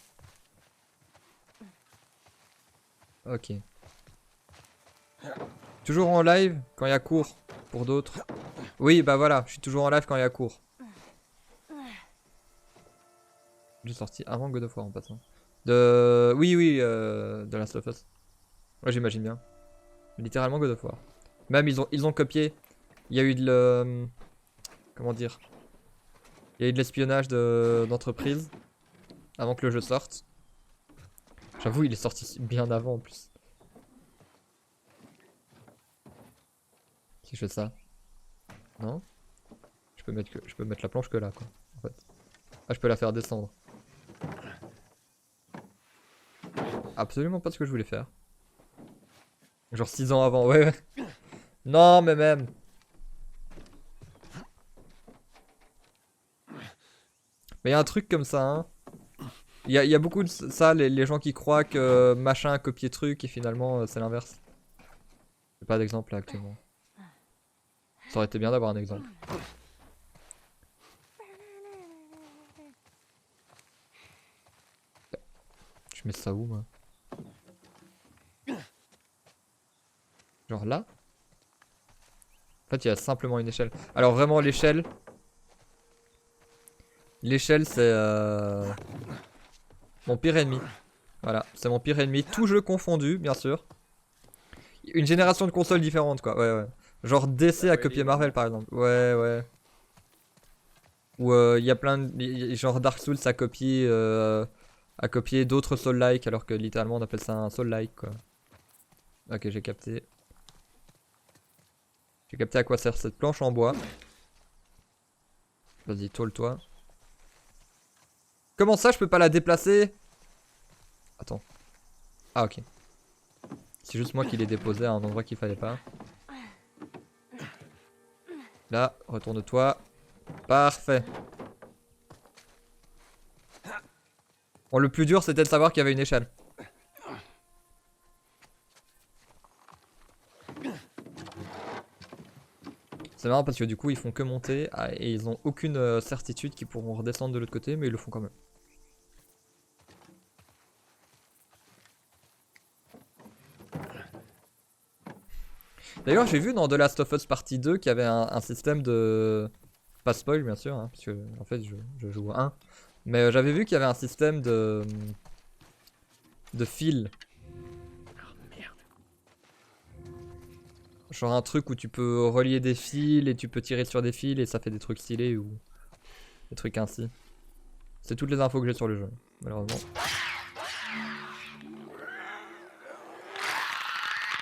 Ok. Toujours en live quand il y a cours, pour d'autres. Oui, bah voilà, je suis toujours en live quand il y a cours. J'ai sorti avant God of War en passant. Oui, de Last of Us. Ouais, j'imagine bien. Littéralement God of War. Même ils ont copié. Il y a eu de le... Comment dire? Il y a eu de l'espionnage d'entreprise avant que le jeu sorte. J'avoue, il est sorti bien avant en plus. Si je fais ça. Non? Je peux mettre la planche que là, quoi. En fait. Ah, je peux la faire descendre. Absolument pas ce que je voulais faire. Genre 6 ans avant, ouais. Non, mais même. Mais il y a un truc comme ça, hein. Il y a beaucoup de ça, les gens qui croient que machin a copié truc et finalement c'est l'inverse. J'ai pas d'exemple là actuellement. Ça aurait été bien d'avoir un exemple. Je mets ça où moi? Genre là? En fait il y a simplement une échelle. Alors vraiment l'échelle. L'échelle c'est mon pire ennemi. Voilà, c'est mon pire ennemi. Tout jeu confondu, bien sûr. Une génération de consoles différentes, quoi. Ouais, ouais. Genre DC a copié Marvel, par exemple. Ouais, ouais. Ou il y a plein de... Genre Dark Souls a copié d'autres Soul-like, alors que littéralement on appelle ça un Soul-like, quoi. Ok, j'ai capté. J'ai capté à quoi sert cette planche en bois. Vas-y, tôle-toi. Comment ça, je peux pas la déplacer? Attends. Ah, ok. C'est juste moi qui l'ai déposé à un endroit qu'il fallait pas. Là, retourne-toi. Parfait. Bon, le plus dur, c'était de savoir qu'il y avait une échelle. C'est marrant parce que du coup, ils font que monter et ils ont aucune certitude qu'ils pourront redescendre de l'autre côté, mais ils le font quand même. D'ailleurs, j'ai vu dans The Last of Us Partie 2 qu'il y avait un système de... Pas spoil, bien sûr, hein, parce que en fait, je joue à 1. Mais j'avais vu qu'il y avait un système de fil. Genre un truc où tu peux relier des fils et tu peux tirer sur des fils et ça fait des trucs stylés ou des trucs ainsi. C'est toutes les infos que j'ai sur le jeu, malheureusement.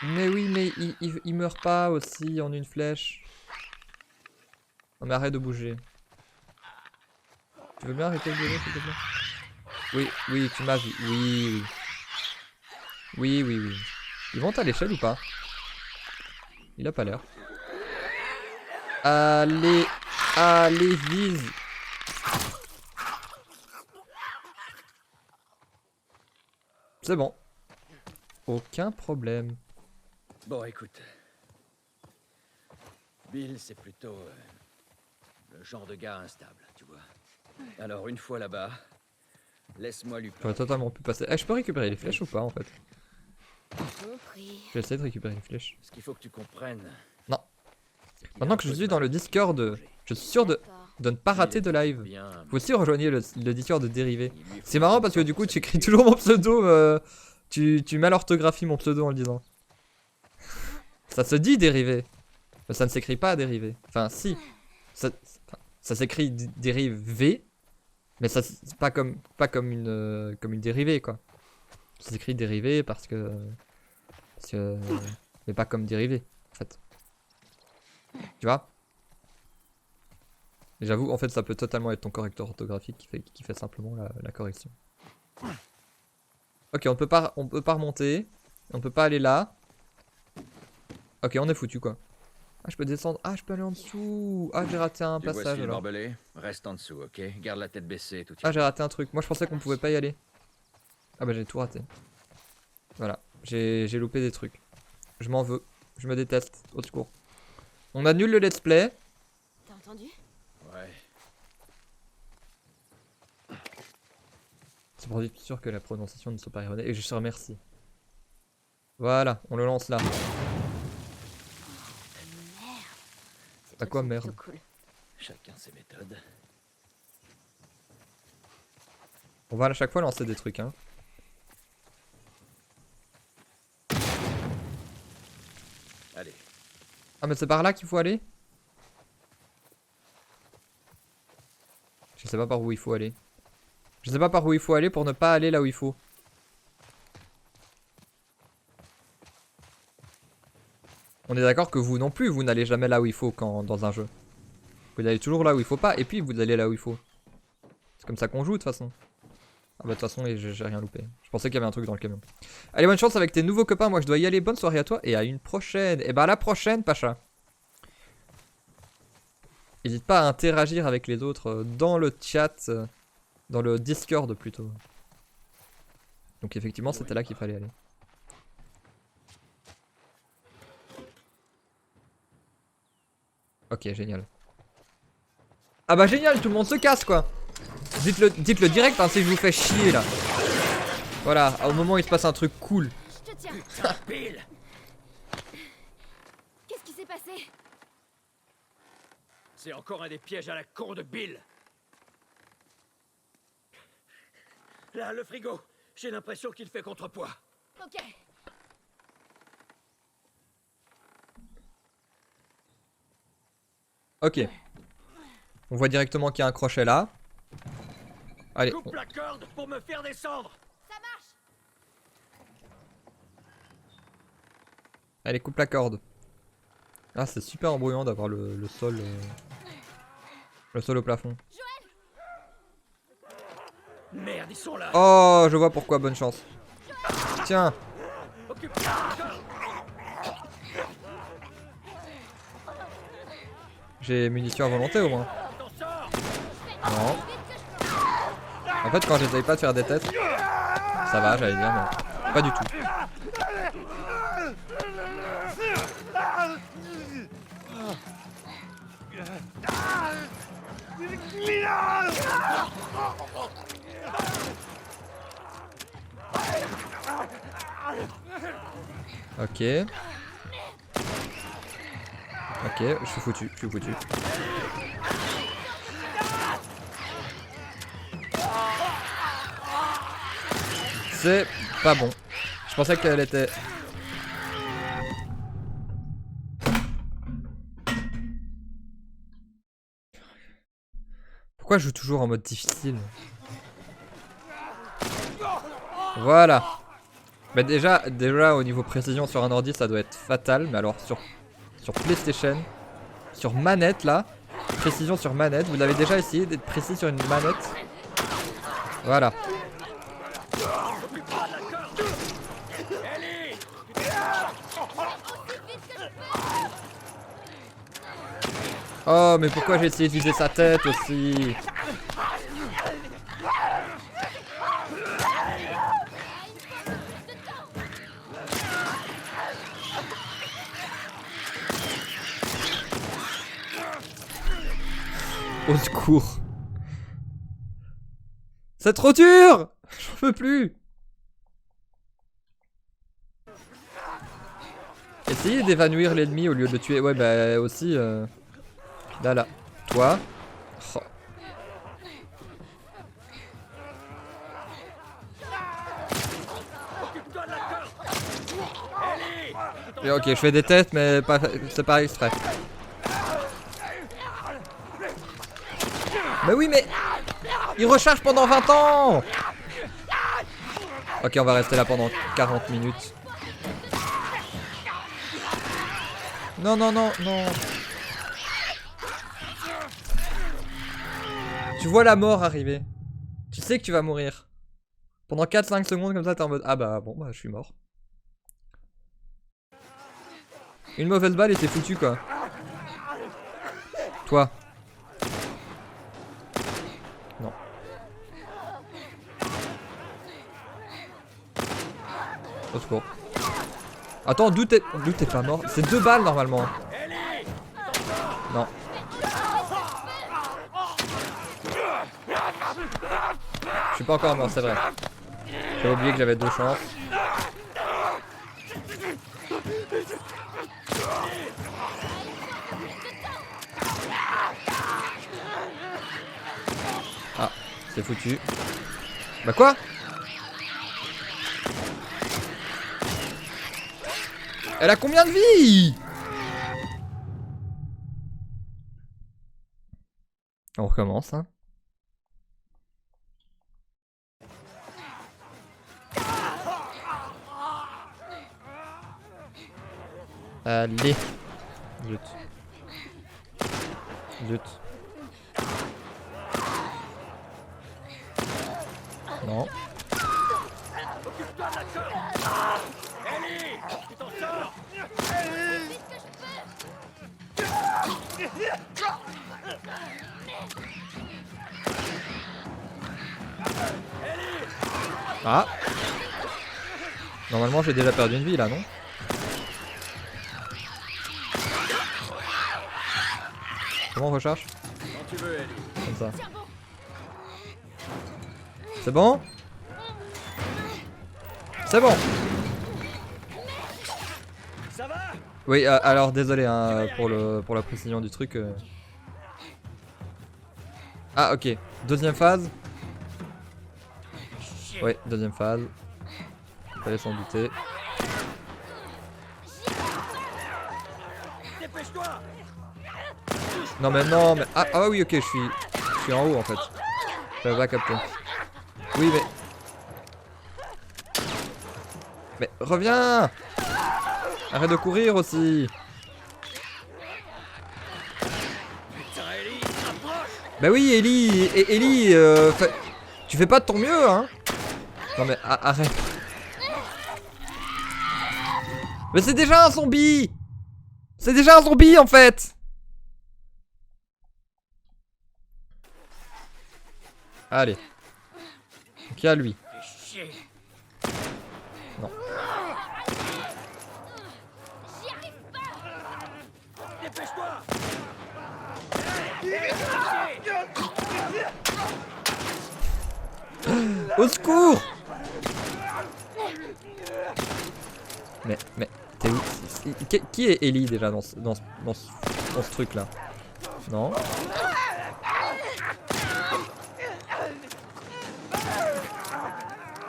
Mais oui, mais il meurt pas aussi en une flèche. Non mais arrête de bouger. Tu veux bien arrêter de bouger s'il te plaît? Oui, oui, tu m'as vu. Oui, oui. Oui, oui, oui. Ils montent à l'échelle ou pas? Il a pas l'air. Allez, allez, vise. C'est bon. Aucun problème. Bon, écoute. Bill, c'est plutôt le genre de gars instable, tu vois. Alors, une fois là-bas, laisse-moi lui J'aurais parler. totalement pu passer. Eh, je peux récupérer les flèches ou pas en fait? Compris. J'ai essayé de récupérer les flèches. Ce qu'il faut que tu comprennes. Non. c'est qu'il y a Maintenant un que je peu suis de dans le mal à Discord, changer. je suis sûr de D'accord. ne pas rater de live. Bien, Vous aussi rejoignez le Discord de Dérivé. il lui faut C'est marrant du parce que temps du pour coup tu écris s'habituer. toujours mon pseudo, tu mal orthographies mon pseudo en le disant. Ça se dit Dérivé, mais ça ne s'écrit pas Dérivé. Enfin si, ça s'écrit dérivé, mais ça c'est pas comme une dérivée quoi. Ça s'écrit dérivé parce que mais pas comme dérivé en fait. Tu vois? Et j'avoue, en fait, ça peut totalement être ton correcteur orthographique qui fait simplement la correction. Ok, on peut pas remonter. On peut pas aller là. Ok, on est foutu quoi. Ah, je peux descendre. Ah, je peux aller en dessous. Ah, j'ai raté un Tu vois passage ce alors. barbelé? Reste en dessous, ok? Garde la tête baissée tout de Ah, suite. j'ai raté un truc. Moi, je pensais qu'on pouvait pas y aller. Ah, bah, j'ai tout raté. Voilà. J'ai loupé des trucs. Je m'en veux. Je me déteste. Au secours. On annule le let's play. T'as entendu? Ouais. C'est pour être sûr que la prononciation ne soit pas erronée. Et je te remercie. Voilà, on le lance là. Merde. Ces À trucs quoi, sont merde? plutôt cool. Chacun ses méthodes. On va à chaque fois lancer des trucs, hein. Allez. Ah, mais c'est par là qu'il faut aller? Je sais pas par où il faut aller. Je sais pas par où il faut aller pour ne pas aller là où il faut. On est d'accord que vous non plus, vous n'allez jamais là où il faut quand dans un jeu. Vous allez toujours là où il faut pas et puis vous allez là où il faut. C'est comme ça qu'on joue de toute façon. Ah bah de toute façon j'ai rien loupé. Je pensais qu'il y avait un truc dans le camion. Allez, bonne chance avec tes nouveaux copains, moi je dois y aller. Bonne soirée à toi et à une prochaine. Et bah à la prochaine Pacha. N'hésite pas à interagir avec les autres dans le chat, dans le Discord plutôt. Donc effectivement c'était là qu'il fallait aller. Ok, génial. Ah bah génial, tout le monde se casse quoi. Dites-le direct hein, si je vous fais chier là. Voilà, au moment où il se passe un truc cool. Je te tiens. Bill! Qu'est-ce qui s'est passé? C'est encore un des pièges à la con de Bill. Là, le frigo. J'ai l'impression qu'il fait contrepoids. Ok. Ok. On voit directement qu'il y a un crochet là. Allez. Coupe la corde pour me faire descendre. Ça marche. Allez, coupe la corde. Ah, c'est super embrouillant d'avoir le sol. Le sol au plafond. Merde, ils sont là. Oh, je vois pourquoi, bonne chance. Tiens. Occupe-toi de la corde. J'ai munitions à volonté au moins. T'en sors. Non. En fait, quand j'essaye pas de faire des têtes, ça va, j'allais dire, mais pas du tout. Ok. Ok, je suis foutu, je suis foutu. C'est pas bon. Je pensais qu'elle était... Pourquoi je joue toujours en mode difficile? Voilà. Mais déjà au niveau précision sur un ordi ça doit être fatal. Mais alors sur PlayStation, sur manette là, précision sur manette, vous avez déjà essayé d'être précis sur une manette? Voilà. Oh mais pourquoi j'ai essayé de viser sa tête aussi? Au secours. C'est trop dur. J'en peux plus. Essayez d'évanouir l'ennemi au lieu de le tuer. Ouais bah aussi là. Toi. Oh. Et ok, je fais des têtes mais pas, c'est pas exprès. Mais oui mais il recharge pendant 20 ans. Ok, on va rester là pendant 40 minutes. Non, non, non, non. Tu vois la mort arriver. Tu sais que tu vas mourir. Pendant 4-5 secondes comme ça t'es en mode ah bah bon bah je suis mort. Une mauvaise balle et t'es foutu quoi. Toi. Non. Au secours. Attends, d'où t'es pas mort? C'est 2 balles normalement. Non. Je suis pas encore mort, c'est vrai. J'avais oublié que j'avais 2 chances. Ah, c'est foutu. Bah quoi? Elle a combien de vie? On recommence hein. Allez. Zut. Zut. Non. Occupe-toi de la corde. Ellie, tu t'en sors. Ah. Normalement j'ai déjà perdu une vie là, non? Comment on recharge? Quand tu veux, Ellie. Comme ça. C'est bon? C'est bon. Ça va? Oui, alors désolé hein, pour la précision du truc. Ah ok, deuxième phase. Oui, deuxième phase. Fallait s'en douter. Dépêche-toi. Non mais non mais... Ah oui ok, je suis en haut en fait. J'avais pas capté. Oui mais reviens. Arrête de courir aussi. Putain, Ellie, approche. Bah oui Ellie, Ellie, tu fais pas de ton mieux hein. Non mais arrête. Mais c'est déjà un zombie. C'est déjà un zombie en fait. Allez. Donc il y a lui. Fais chier. Non. J'y arrive pas. Dépêche-toi. Au secours. Mais t'es où? Qui est Ellie déjà dans ce truc là? Non.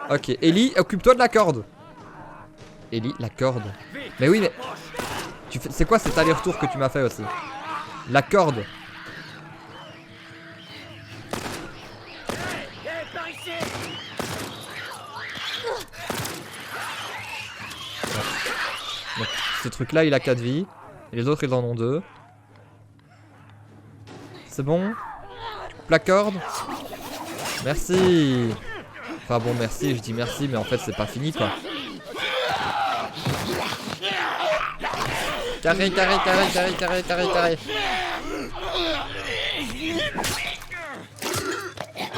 Ok, Ellie, occupe-toi de la corde. Ellie, la corde. Mais oui, mais c'est quoi cet aller-retour que tu m'as fait aussi? La corde. Donc, ce truc là il a 4 vies. Et les autres ils en ont 2. C'est bon? Tu coupes la corde? Merci. Enfin bon merci, je dis merci mais en fait c'est pas fini quoi. Carré.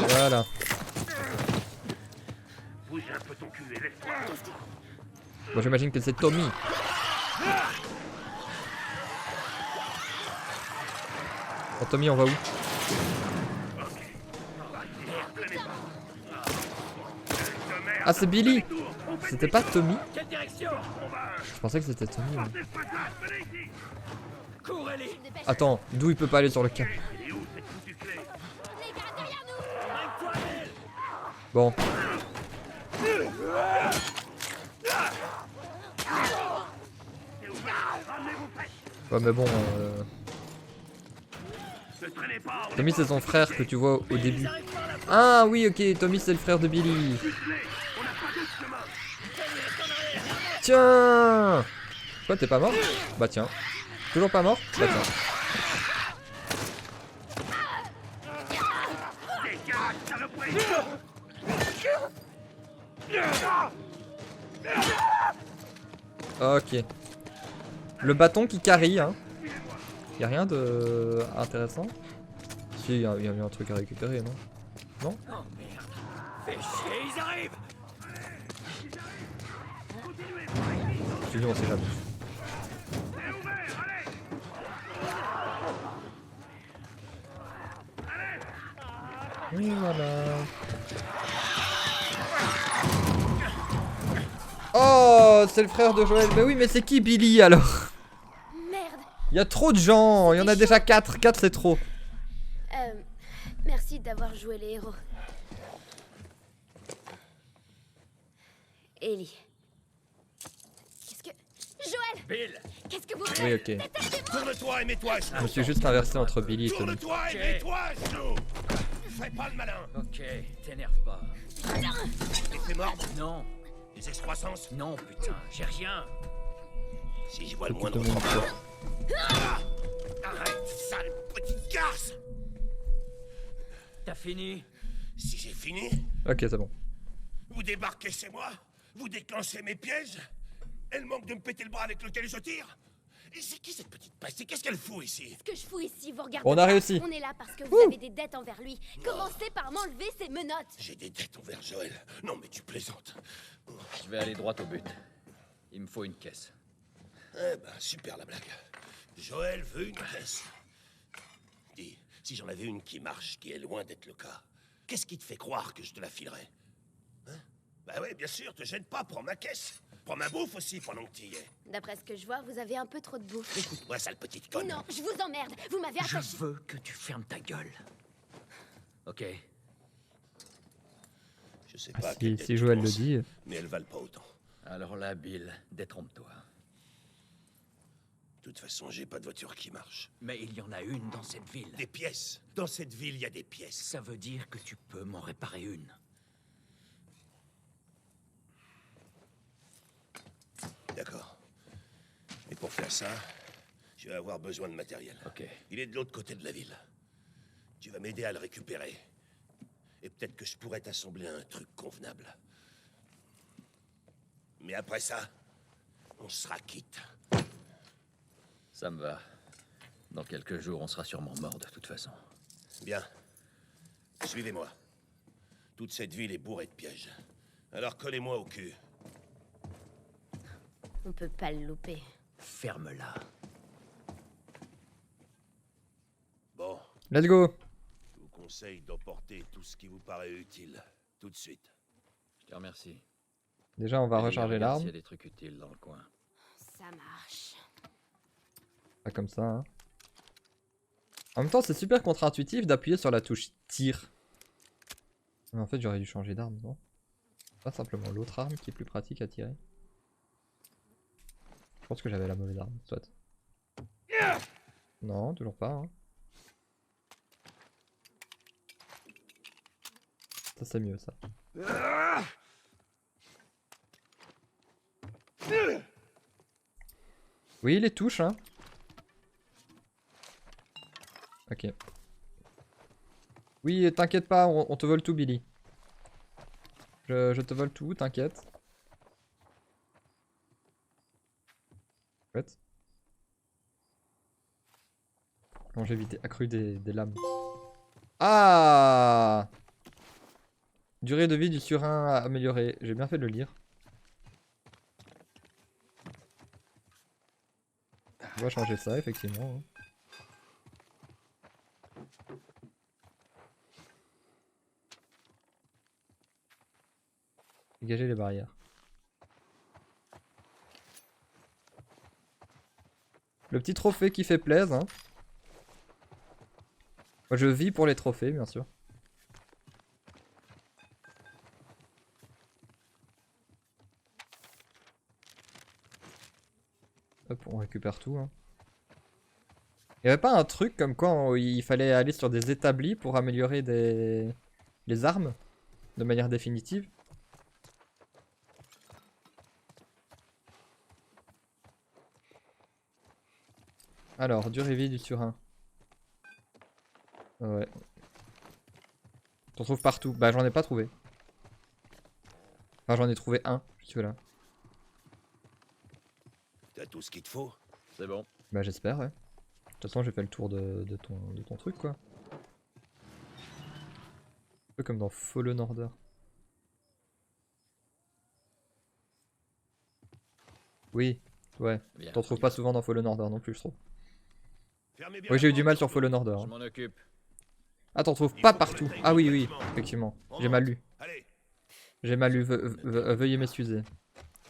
Voilà. Bouge un peu ton cul et laisse-toi. Bon j'imagine que c'est Tommy. Oh Tommy on va où? Ah c'est Billy. C'était pas Tommy? Quelle direction? Je pensais que c'était Tommy. Ouais. Cours, Ellie. Attends, d'où il peut pas aller sur le câble? Et où cette foutue clé? Les gars, derrière nous. Arrête-toi, elle. Bon. Ouais mais bon Ne traînez pas, on Tommy c'est son frère que tu vois au début. Ah oui ok, Tommy c'est le frère de Billy. on n'a pas d'autre chemin. Tiens. Quoi t'es pas mort? Bah tiens. Toujours pas mort? Bah tiens. Dégage, saloperie. Ok. Le bâton qui carry hein. Y'a rien de intéressant? Si, y'a un truc à récupérer, non? Non? Oh merde. Fais chier, ils arrivent. Je dis on sait jamais. Oui voilà. Oh c'est le frère de Joël. Mais oui mais c'est qui Billy alors? Merde. Il y a trop de gens, il y en a déjà 4, 4 c'est trop. Merci d'avoir joué les héros. Ellie. Qu'est-ce que... Joël! Bill. Qu'est-ce que vous Oui faites? ok. Tourne-toi et mets-toi à Je genoux. me suis juste inversé entre Billy et Tommy. Tourne-toi et Ok. mets-toi à genoux. Fais pas le malin. Ok, t'énerve pas. Effet mort. Non, Des excroissances. non, putain, j'ai rien. Si je vois C'est le moindre plutôt mon tremblement. tour. Arrête, sale petite garce. T'as fini? Si j'ai fini, Ok, c'est bon. vous débarquez chez moi, vous déclenchez mes pièges. Elle manque de me péter le bras avec lequel je tire. Et c'est qui cette petite pastille? Qu'est-ce qu'elle fout ici? Ce que je fous ici, vous regardez On a pas. réussi. On est là parce que vous avez des dettes envers lui. Commencez par m'enlever ces menottes. J'ai des dettes envers Joël. Non mais tu plaisantes. Je vais aller droit au but. Il me faut une caisse. Eh ben, super la blague. Joël veut une caisse. Dis, si j'en avais une qui marche, qui est loin d'être le cas, qu'est-ce qui te fait croire que je te la filerais? Hein? Bah ouais, bien sûr, te gêne pas, prends ma caisse. Prends ma bouffe aussi pendant que tu y es. D'après ce que je vois, vous avez un peu trop de bouffe. Écoute-moi, sale petite conne. Non, je vous emmerde. Vous m'avez Je attaché. veux que tu fermes ta gueule. Ok. Je sais Ah, pas. si quelle tête si tu Joël le penses, dit. mais elles valent pas autant. Alors là, Bill, détrompe-toi. De toute façon, j'ai pas de voiture qui marche. Mais il y en a une dans cette ville. Des pièces. Dans cette ville, il y a des pièces. Ça veut dire que tu peux m'en réparer une. D'accord. Et pour faire ça, je vais avoir besoin de matériel. Ok. Il est de l'autre côté de la ville. Tu vas m'aider à le récupérer. Et peut-être que je pourrais t'assembler un truc convenable. Mais après ça, on sera quitte. Ça me va. Dans quelques jours, on sera sûrement mort de toute façon. Bien. Suivez-moi. Toute cette ville est bourrée de pièges. Alors collez-moi au cul. On peut pas le louper. Ferme-la. Bon, Let's go. je vous conseille d'emporter tout ce qui vous paraît utile. Tout de suite. Je te remercie. Déjà, on va Allez, recharger regarde l'arme. s'il y a des trucs utiles dans le coin. Ça marche. Pas comme ça. Hein. En même temps, c'est super contre-intuitif d'appuyer sur la touche tir. Mais en fait, j'aurais dû changer d'arme, non? Pas simplement l'autre arme qui est plus pratique à tirer. Je pense que j'avais la mauvaise arme, soit. Non, toujours pas. Hein. Ça, c'est mieux, ça. Oui, les touches, hein. Ok. Oui, t'inquiète pas, on te vole tout, Billy. Je te vole tout, t'inquiète. En fait. Longévité accrue des lames. Ah! Durée de vie du surin améliorée. J'ai bien fait de le lire. On va changer ça, effectivement. Hein. Dégager les barrières. Le petit trophée qui fait plaisir. Hein. Moi, je vis pour les trophées, bien sûr. Hop, on récupère tout. Hein. Il n'y avait pas un truc comme quoi il fallait aller sur des établis pour améliorer les armes de manière définitive? Alors, durée vie du surin. Ouais. T'en trouves partout. Bah, j'en ai pas trouvé. Enfin, j'en ai trouvé un. Celui-là. T'as tout ce qu'il te faut? C'est bon. Bah, j'espère, ouais. De toute façon, j'ai fait le tour de ton truc, quoi. Un peu comme dans Fallen Order. Oui, ouais. Bien. T'en trouves pas souvent dans Fallen Order non plus, je trouve. Fermez bien Oui, la j'ai eu du porte, mal sur surtout. Fallen Order. Je Hein. m'en occupe. Ah, t'en trouves Il pas faut qu'on partout. éteigne Ah le oui, oui, bâtiment. effectivement. On J'ai mal rentre. lu. Allez. J'ai mal lu. Veuillez m'excuser.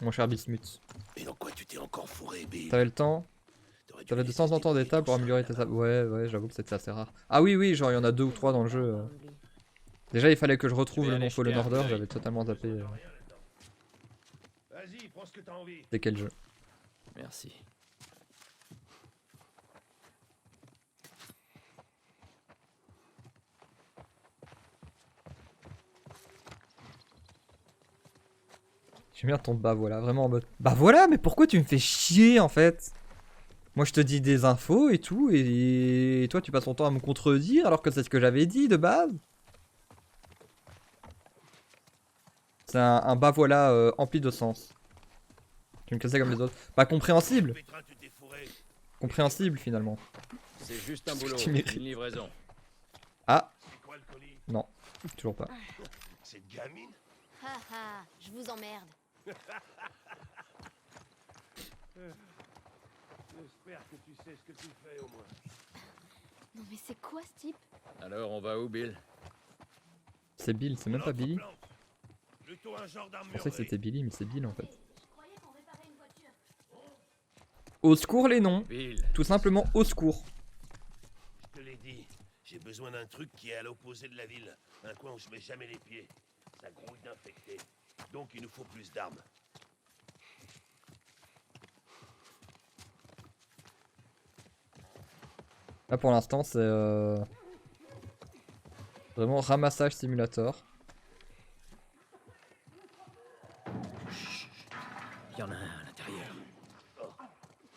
Mon cher Bismuth. Et dans quoi tu t'es encore fourré, Bill? T'avais le temps? T'aurais dû T'avais de laisser temps en tes temps des petits tables pour coussins améliorer tes là-bas. tables. Ouais, j'avoue que c'était assez rare. Ah oui, oui, genre il y en a 2 ou 3 dans le jeu. Déjà, il fallait que je retrouve Je vais le nom aller Fallen jeter un Order. coup d'œil. J'avais totalement zappé. Vas-y, prends ce que t'as envie. C'était quel jeu? Merci. J'aime bien ton bah voilà, vraiment en mode bah voilà, mais pourquoi tu me fais chier en fait? Moi je te dis des infos et tout, et toi tu passes ton temps à me contredire alors que c'est ce que j'avais dit de base. C'est un bah voilà empli de sens. Tu me cassais comme les autres. Pas compréhensible. Pétrin, tu t'es fourré. Compréhensible finalement. C'est juste un boulot, tu mérites. une livraison. Ah, C'est quoi le colis? non, toujours pas. Cette gamine? Haha, je vous emmerde. J'espère que tu sais ce que tu fais au moins. Non mais c'est quoi ce type? Alors, on va où, Bill? C'est Bill, c'est même pas Billy. Plante. Plutôt un genre Je pensais que d'armurerie. c'était Billy, mais c'est Bill en fait. Je croyais qu'on réparait une voiture. Au secours les noms. Bill. Tout simplement au secours. Je te l'ai dit, j'ai besoin d'un truc qui est à l'opposé de la ville. Un coin où je mets jamais les pieds. Ça grouille d'infectés. Donc il nous faut plus d'armes. Là pour l'instant c'est vraiment ramassage simulator. Il y en a un à l'intérieur.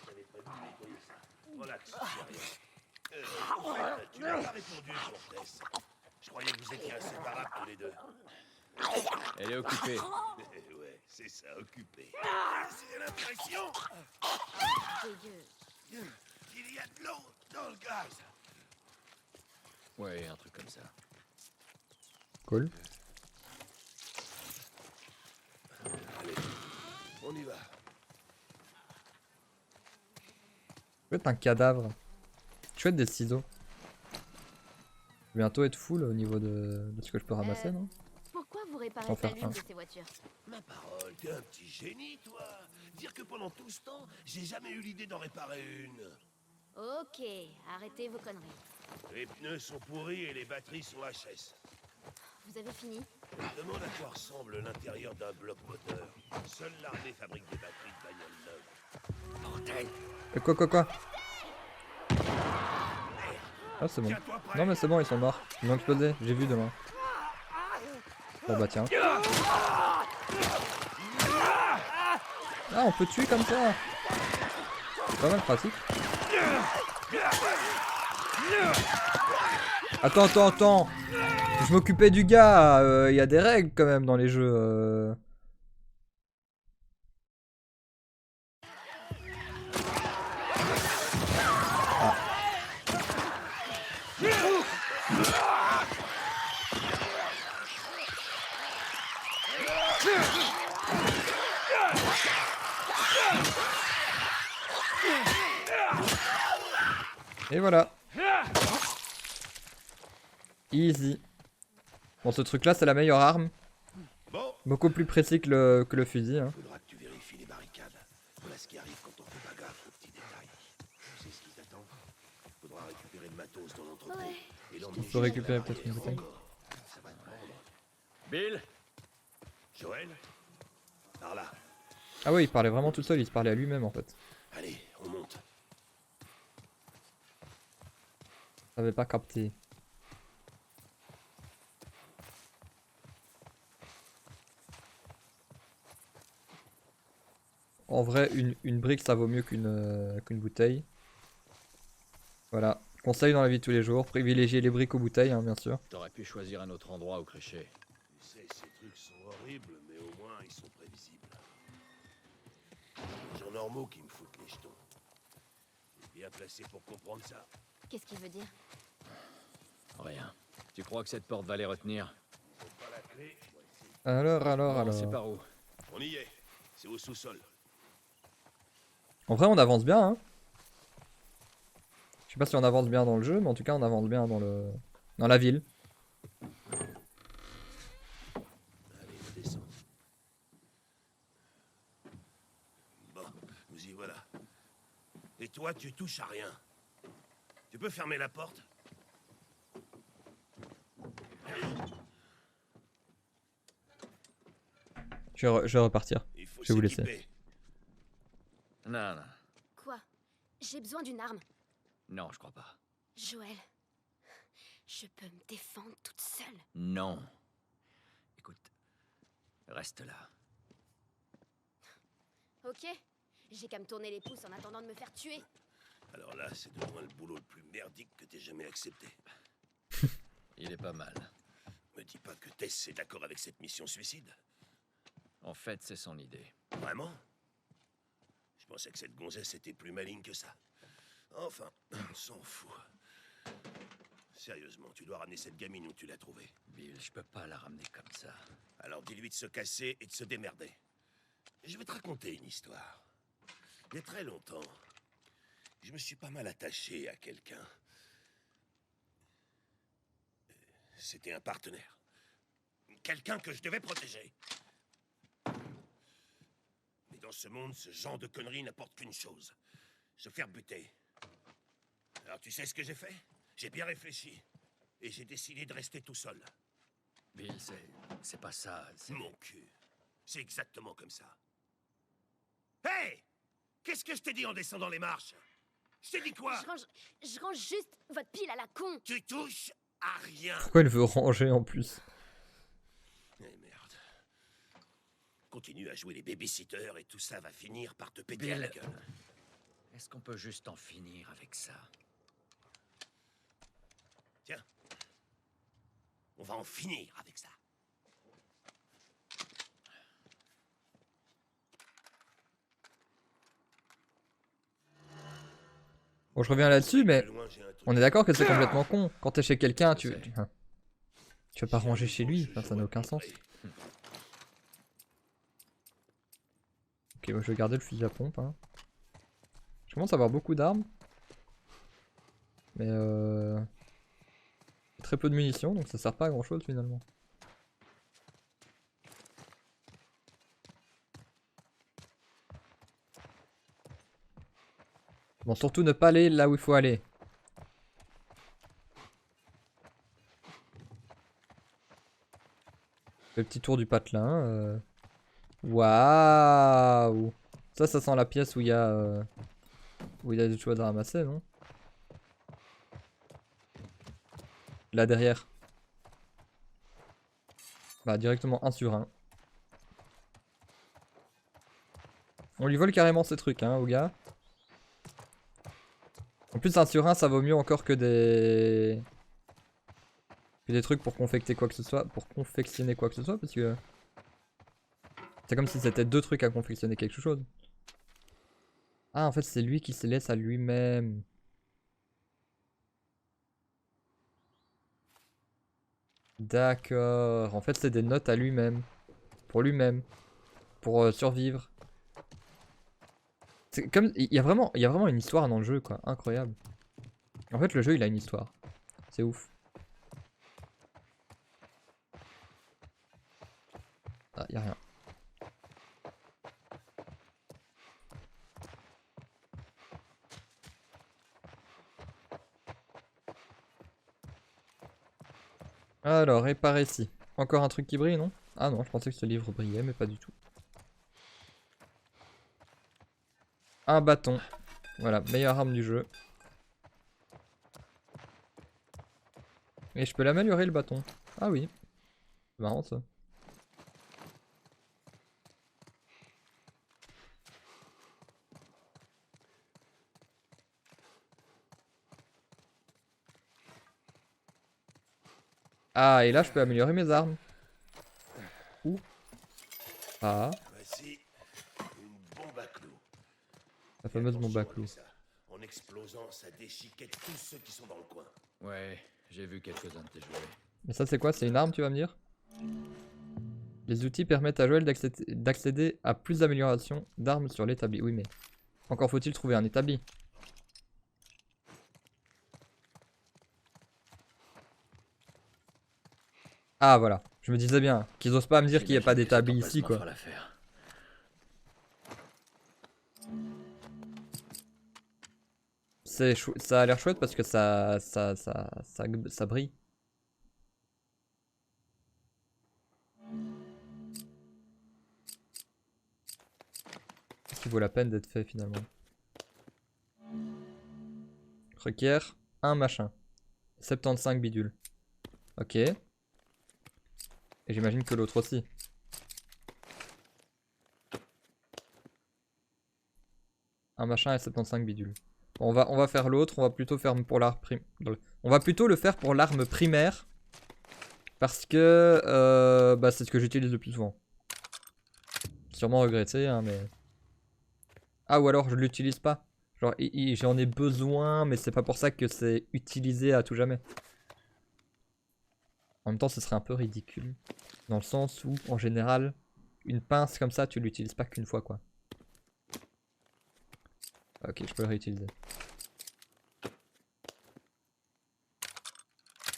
J'avais prévu de nettoyer ça. Relax, c'est rien. Au fait, tu m'as pas répondu pour Tess. Je croyais que vous étiez inséparables tous les deux. Elle est occupée. Ouais, c'est ça, occupé. C'est l'impression Dégueu. qu'il y a de l'eau dans le gaz. Ouais, un truc comme ça. Cool. Allez, on y va. Peut-être un cadavre. Chouette des ciseaux. Bientôt être full au niveau de ce que je peux ramasser, non? Pourquoi vous réparez Sans pas faire l'une un. de ces voitures? Ma parole, t'es un petit génie, toi. Dire que pendant tout ce temps, j'ai jamais eu l'idée d'en réparer une. Ok, arrêtez vos conneries. Les pneus sont pourris et les batteries sont HS. Vous avez fini? Demande à quoi ressemble l'intérieur d'un bloc moteur. Seule l'armée fabrique des batteries de bagnoles neuves. Bordel! Quoi? Ah c'est bon. Tiens-toi prêt. Non mais c'est bon, ils sont morts. Ils ont explosé, j'ai vu demain. Bon bah tiens. Ah on peut tuer comme ça. C'est pas mal pratique. Attends. Je m'occupais du gars, il y a des règles quand même dans les jeux. Et voilà. Easy. Bon ce truc là c'est la meilleure arme. Bon, Beaucoup plus précis que le fusil. Hein. faudra que tu vérifies les barricades. Voilà ce qui arrive quand on fait pas gaffe aux petits détails. Tu sais ce qui t'attend. Faudra récupérer le matos dans l'entrepôt. Ouais. Et l'emmener Faut récupérer jusqu'à peut-être une l'arrière bouteille. encore. Ça va te prendre. Bill. Joël? Par là. Ah oui il parlait vraiment tout seul, il se parlait à lui-même en fait. Allez, on monte. J'avais pas capté. En vrai, une brique ça vaut mieux qu'une bouteille. Voilà. Conseil dans la vie de tous les jours, privilégier les briques aux bouteilles, hein, bien sûr. T'aurais pu choisir un autre endroit où crécher. Tu sais, ces trucs sont horribles, mais au moins ils sont prévisibles. Les gens normaux qui me foutent les jetons. T'es bien placé pour comprendre ça. Qu'est-ce qu'il veut dire? Rien. Tu crois que cette porte va les retenir? Faut pas la clé. Alors. C'est par où? On y est. C'est au sous-sol. En vrai, on avance bien, hein. Je sais pas si on avance bien dans le jeu, mais en tout cas, on avance bien dans la ville. Allez, on descend. Bon, nous y voilà. Et toi, tu touches à rien. Tu peux fermer la porte? Je vais repartir. Il faut Je vais vous laisser. s'équiper. Non. Quoi? J'ai besoin d'une arme. Non, je crois pas. Joël, je peux me défendre toute seule. Non. Écoute, reste là. Ok. J'ai qu'à me tourner les pouces en attendant de me faire tuer. Alors là, c'est de loin le boulot le plus merdique que t'aies jamais accepté. Il est pas mal. Me dis pas que Tess est d'accord avec cette mission suicide. En fait, c'est son idée. Vraiment? Je pensais que cette gonzesse était plus maligne que ça. Enfin, on s'en fout. Sérieusement, tu dois ramener cette gamine où tu l'as trouvée. Bill, je peux pas la ramener comme ça. Alors dis-lui de se casser et de se démerder. Je vais te raconter une histoire. Il y a très longtemps, je me suis pas mal attaché à quelqu'un. C'était un partenaire. Quelqu'un que je devais protéger. Mais dans ce monde, ce genre de conneries n'apporte qu'une chose. Se faire buter. Alors tu sais ce que j'ai fait? J'ai bien réfléchi. Et j'ai décidé de rester tout seul. Bill, c'est pas ça. Mon cul. C'est exactement comme ça. Hey! Qu'est-ce que je t'ai dit en descendant les marches? Je t'ai dit quoi? Je range juste votre pile à la con. Tu touches à rien. Pourquoi il veut ranger en plus? Eh merde. Continue à jouer les babysitters et tout ça va finir par te péter à la Bill, gueule. est-ce qu'on peut juste en finir avec ça? Tiens. On va en finir avec ça. Bon, je reviens là-dessus, mais Plus loin, j'ai un truc. on est d'accord que c'est complètement con. Quand t'es chez quelqu'un, tu sais. vas pas ranger chez lui, enfin, ça n'a aucun sens. Ok, moi je vais garder le fusil à pompe. Hein. Je commence à avoir beaucoup d'armes. Mais très peu de munitions, donc ça sert pas à grand chose finalement. Bon, surtout ne pas aller là où il faut aller. Le petit tour du patelin. Waouh! Ça sent la pièce où il y a des choses à ramasser, non? Là derrière. Bah directement 1 sur 1. On lui vole carrément ces trucs, hein, au gars. En plus 1 sur 1 ça vaut mieux encore que des trucs pour confecter quoi que ce soit, confectionner quoi que ce soit, parce que c'est comme si c'était 2 trucs à confectionner quelque chose. Ah en fait c'est lui qui se laisse à lui-même. D'accord, en fait c'est des notes à lui-même. Pour lui-même. Pour survivre. C'est comme, il y a vraiment une histoire dans le jeu quoi, incroyable. En fait le jeu il a une histoire. C'est ouf. Ah, y a rien. Alors, et par ici. Encore un truc qui brille, non? Ah non, je pensais que ce livre brillait, mais pas du tout. Un bâton. Voilà, meilleure arme du jeu. Et je peux l'améliorer le bâton. Ah oui. C'est marrant ça. Ah, et là je peux améliorer mes armes. Ouh. Ah, Voici une bombe à clous. la fameuse bombe à Attention clous. avec ça. En explosant, ça déchiquette tous ceux qui sont dans le coin. Ouais, j'ai vu quelques-uns de tes jouets. Mais ça c'est quoi? C'est une arme tu vas me dire? Les outils permettent à Joël d'accéder à plus d'améliorations d'armes sur l'établi. Oui mais encore faut-il trouver un établi. Ah voilà, je me disais bien qu'ils osent pas me dire qu'il n'y a pas d'établi ici quoi. Ça a l'air chouette parce que ça brille. Qu'est-ce qui vaut la peine d'être fait finalement? Requiert un machin. 75 bidules. Ok. Et j'imagine que l'autre aussi. un machin et 75 bidules. Bon, on va faire l'autre, on va plutôt faire pour l'arme On va plutôt le faire pour l'arme primaire. Parce que bah, c'est ce que j'utilise le plus souvent. Sûrement regretté, hein, mais... Ah, ou alors je l'utilise pas. Genre, j'en ai besoin, mais c'est pas pour ça que c'est utilisé à tout jamais. En même temps, ce serait un peu ridicule. Dans le sens où, en général, une pince comme ça, tu l'utilises pas qu'une fois, quoi. Ok, je peux le réutiliser.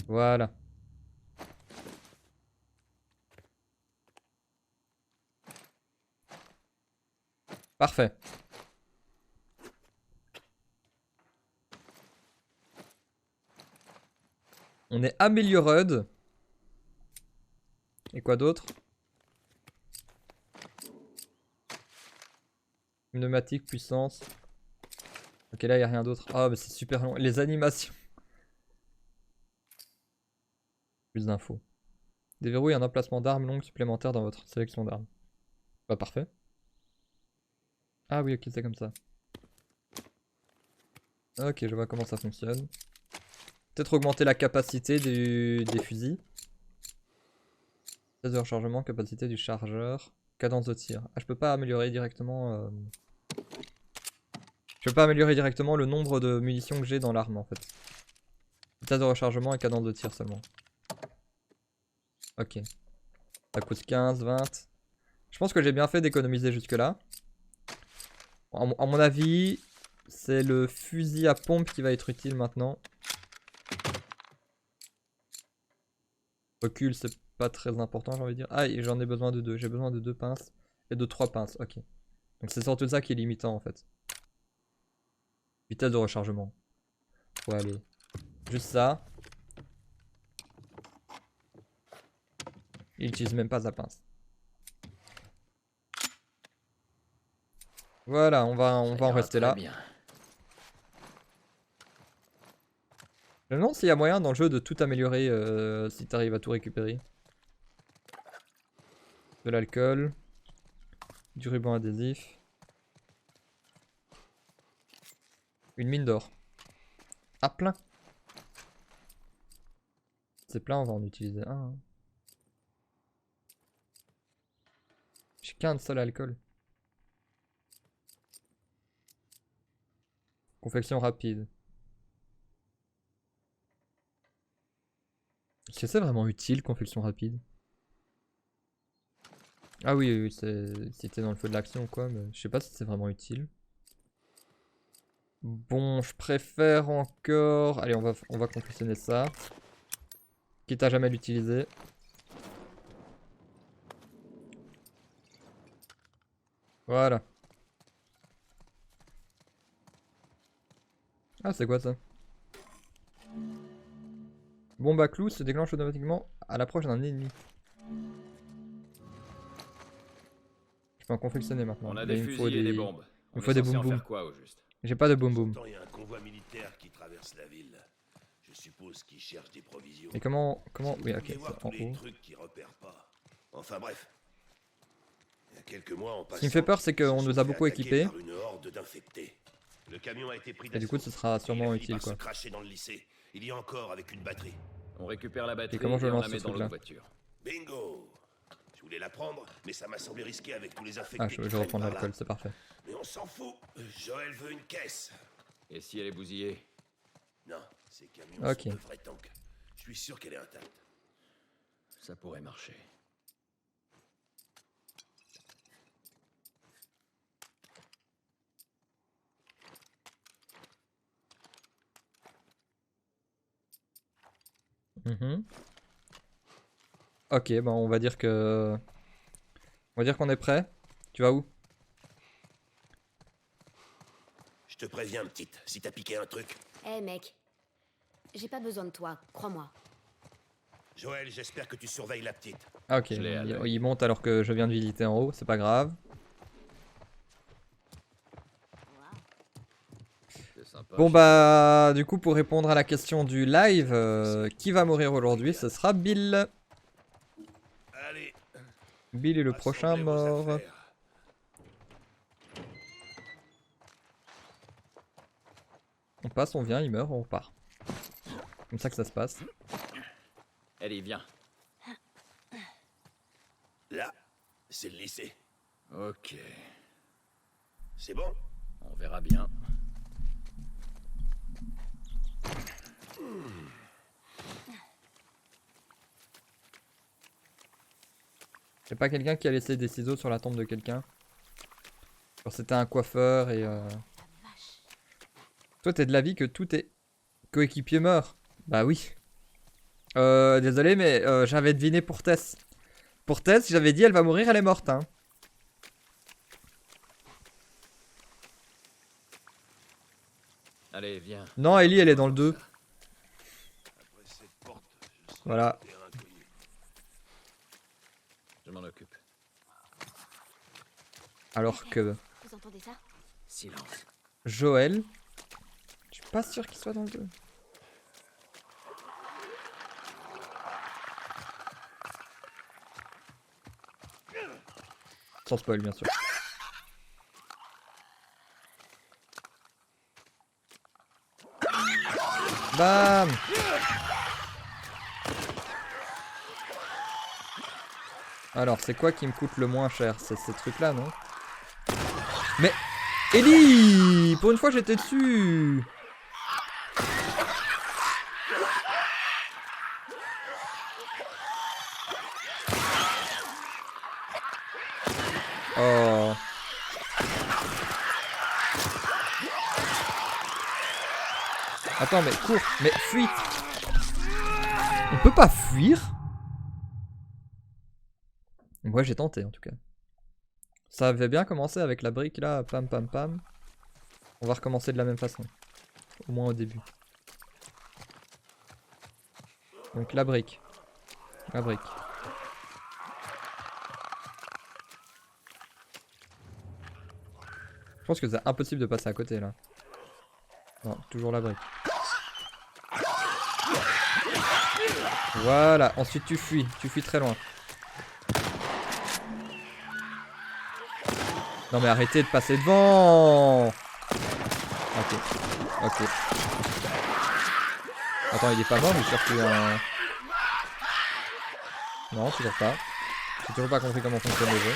Voilà. Parfait. On est amélioré. Et quoi d'autre? Pneumatique, puissance. Ok, là, il n'y a rien d'autre. Ah, mais c'est super long. Les animations. Plus d'infos. Déverrouille un emplacement d'armes longues supplémentaires dans votre sélection d'armes. Bah, parfait. Ah oui, ok, c'est comme ça. Ok, je vois comment ça fonctionne. Peut-être augmenter la capacité des fusils. Vitesse de rechargement, capacité du chargeur. Cadence de tir. Ah, je peux pas améliorer directement... Je peux pas améliorer directement le nombre de munitions que j'ai dans l'arme en fait. Vitesse de rechargement et cadence de tir seulement. Ok. Ça coûte 15, 20. Je pense que j'ai bien fait d'économiser jusque là. À mon avis, c'est le fusil à pompe qui va être utile maintenant. Recul, c'est pas très important, j'ai envie de dire. Ah, et j'en ai besoin de 2. J'ai besoin de 2 pinces et de 3 pinces. Ok. Donc c'est surtout ça qui est limitant en fait. Vitesse de rechargement. Ouais, allez. Juste ça. Il utilise même pas sa pince. Voilà, on va en rester là. Bien. Je me demande s'il y a moyen dans le jeu de tout améliorer si tu arrives à tout récupérer. De l'alcool. Du ruban adhésif. Une mine d'or. Ah, plein. C'est plein, on va en utiliser un. Hein. J'ai qu'un seul alcool. Confection rapide. Est-ce que c'est vraiment utile, confection rapide? Ah oui, oui, si t'es dans le feu de l'action ou quoi, mais je sais pas si c'est vraiment utile. Bon, je préfère encore... Allez, on va confectionner ça. Quitte à jamais l'utiliser. Voilà. Ah, c'est quoi ça? Bombe à clous se déclenche automatiquement à l'approche d'un ennemi. Je peux en confectionner maintenant. On a Mais des fusils et des bombes. Il me faut des boum boum. J'ai pas de boum boum. Il y a un convoi militaire qui traverse la ville. Je suppose qu'ils cherchent des provisions. Et comment... Oui, ok, Vous voir en tous les haut. trucs qu'ils repèrent pas. Enfin bref. Il y a quelques mois, Ce qui me fait peur, c'est qu'on nous a beaucoup équipés. Une horde d'infectés. Le camion a été pris Et du coup, ce sera sûrement utile, quoi. Craché dans le lycée. Il y a encore avec une batterie. On récupère la batterie Et comment je on lance la ce met dans truc-là? notre voiture. Bingo. Je voulais la prendre, mais ça m'a semblé risqué avec tous les infectés. Ah, je vais reprendre l'alcool, c'est parfait. Mais on s'en fout. Joël veut une caisse. Et si elle est bousillée? Non, ces camions Ok. sont de vrais tanks. Je suis sûr qu'elle est intacte. Ça pourrait marcher. Mhm. Ok, bon, on va dire que... On va dire qu'on est prêt. Tu vas où? Je te préviens, petite, si t'as piqué un truc. Eh mec, j'ai pas besoin de toi, crois-moi. Joël, j'espère que tu surveilles la petite. Ah ok, Je l'ai à l'œil. il monte alors que je viens de visiter en haut, c'est pas grave. C'est sympa. Bon bah, du coup pour répondre à la question du live, qui va mourir aujourd'hui, ce sera Bill. Allez, Bill est le prochain rassemblez vos mort. affaires. On passe, on vient, il meurt, on repart. Comme ça que ça se passe. Allez, viens. Là, c'est le lycée. Ok. C'est bon? On verra bien. Y'a pas quelqu'un qui a laissé des ciseaux sur la tombe de quelqu'un? Genre c'était un coiffeur et Toi t'es de l'avis que tous tes coéquipiers meurent? Bah oui. Désolé mais j'avais deviné pour Tess. Pour Tess j'avais dit elle va mourir, elle est morte hein. Allez, viens. Non Ellie elle est dans le 2. Après cette porte, je serai Voilà. sur le terrain connu. Je m'en occupe. Alors que Vous entendez ça? Silence. Joël, je suis pas sûr qu'il soit dans le 2. Sans spoil bien sûr. Bam! Alors c'est quoi qui me coûte le moins cher? C'est ces trucs là non? Mais Ellie! Pour une fois j'étais dessus! Oh. Attends mais cours, mais fuis! On peut pas fuir? Ouais j'ai tenté en tout cas. Ça avait bien commencé avec la brique là, pam pam pam. On va recommencer de la même façon. Au moins au début. Donc la brique. La brique. Je pense que c'est impossible de passer à côté là. Non, toujours la brique. Voilà, ensuite tu fuis très loin. Non mais arrêtez de passer devant. Ok, ok. Attends, il est pas mort, mais surtout un... Non, toujours pas. J'ai toujours pas compris comment fonctionne le jeu.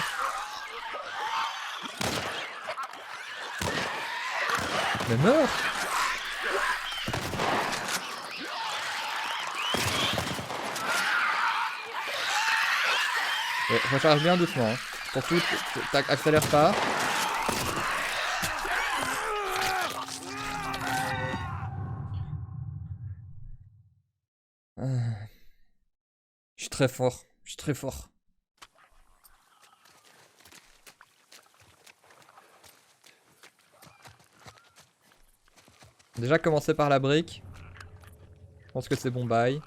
Mais meurs! Ouais, recharge bien doucement. Hein. Surtout, accélère pas. Je suis très fort. Je suis très fort. Déjà commencer par la brique. Je pense que c'est bon bye.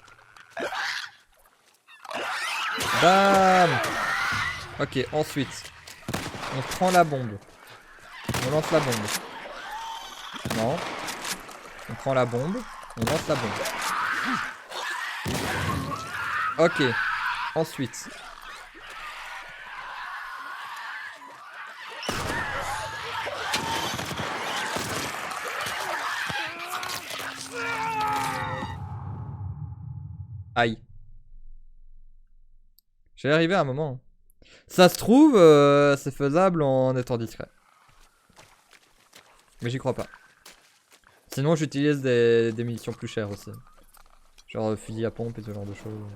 Bam! Ok, ensuite. On prend la bombe. On lance la bombe. Non. On prend la bombe. On lance la bombe. Ok. Ensuite. Aïe. J'y arrivé à un moment. Ça se trouve, c'est faisable en étant discret. Mais j'y crois pas. Sinon j'utilise des munitions plus chères aussi. Genre fusil à pompe et ce genre de choses.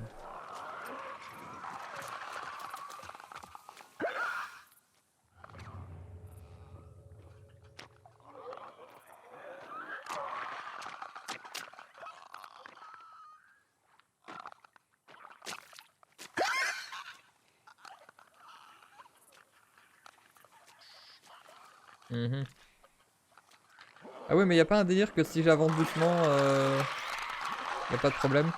Ah ouais mais y a pas un délire que si j'avance doucement y a pas de problème.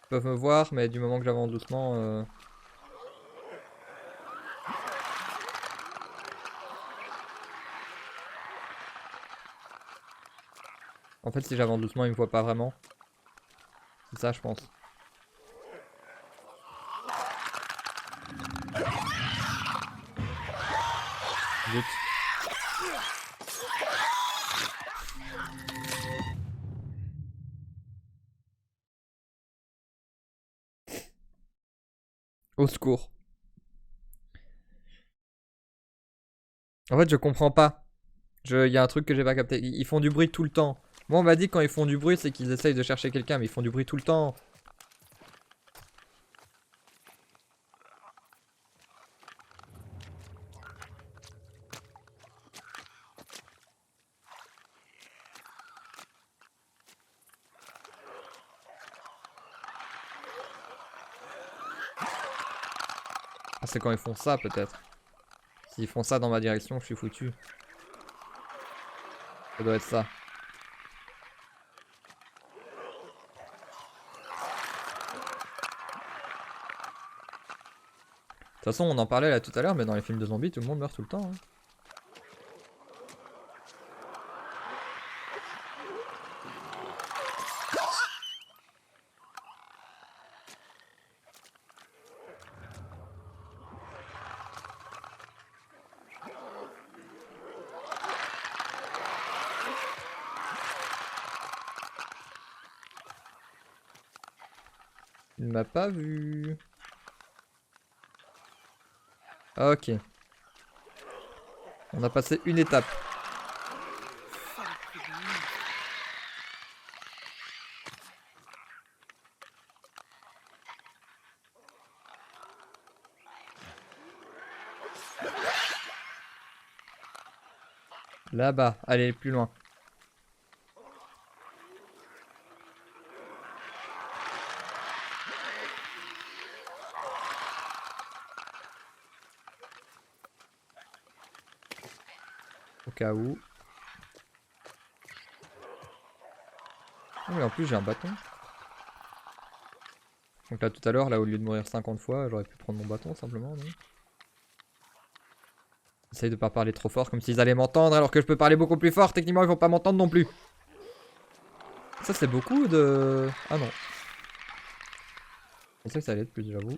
Ils peuvent me voir mais du moment que j'avance doucement En fait si j'avance doucement ils me voient pas vraiment. C'est ça je pense. Zut. Au secours. En fait, je comprends pas. Il y a un truc que j'ai pas capté. Ils font du bruit tout le temps. Moi, on m'a dit que quand ils font du bruit, c'est qu'ils essayent de chercher quelqu'un, mais ils font du bruit tout le temps. Ah, c'est quand ils font ça, peut-être. S'ils font ça dans ma direction, je suis foutu. Ça doit être ça. De toute façon, on en parlait là tout à l'heure, mais dans les films de zombies, tout le monde meurt tout le temps. Hein. Il m'a pas vu. Ok. On a passé une étape. Là-bas, allez plus loin. Au cas où. Ah mais en plus j'ai un bâton. Donc là tout à l'heure, là au lieu de mourir 50 fois, j'aurais pu prendre mon bâton simplement, non? J'essaye de pas parler trop fort comme s'ils allaient m'entendre alors que je peux parler beaucoup plus fort, techniquement ils vont pas m'entendre non plus. Ça c'est beaucoup de... Ah non. Je pensais que ça allait être plus, j'avoue.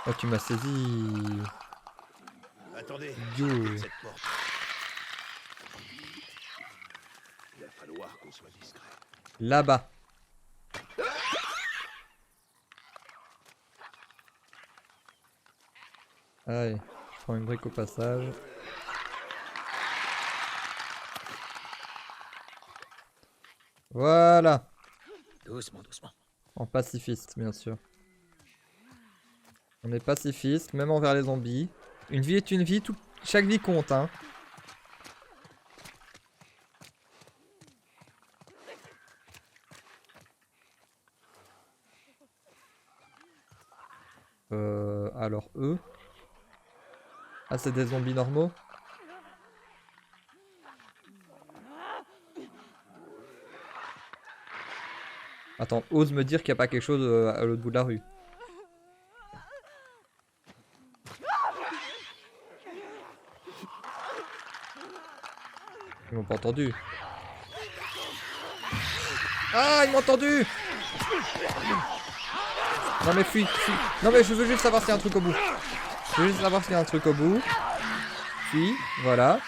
Ah tu m'as saisi. Attendez, Yo. cette porte. Il va falloir qu'on soit discret. Là-bas. Allez, je prends une brique au passage. Voilà. Doucement, doucement. En pacifiste, bien sûr. On est pacifiste, même envers les zombies. Une vie est une vie, chaque vie compte, hein. Alors eux. Ah, c'est des zombies normaux? Attends, ose me dire qu'il n'y a pas quelque chose à l'autre bout de la rue. Ils m'ont pas entendu. Ah, ils m'ont entendu! Non mais fuis, fuis. Non mais je veux juste savoir s'il y a un truc au bout. Je veux juste savoir s'il y a un truc au bout. Fuis, voilà.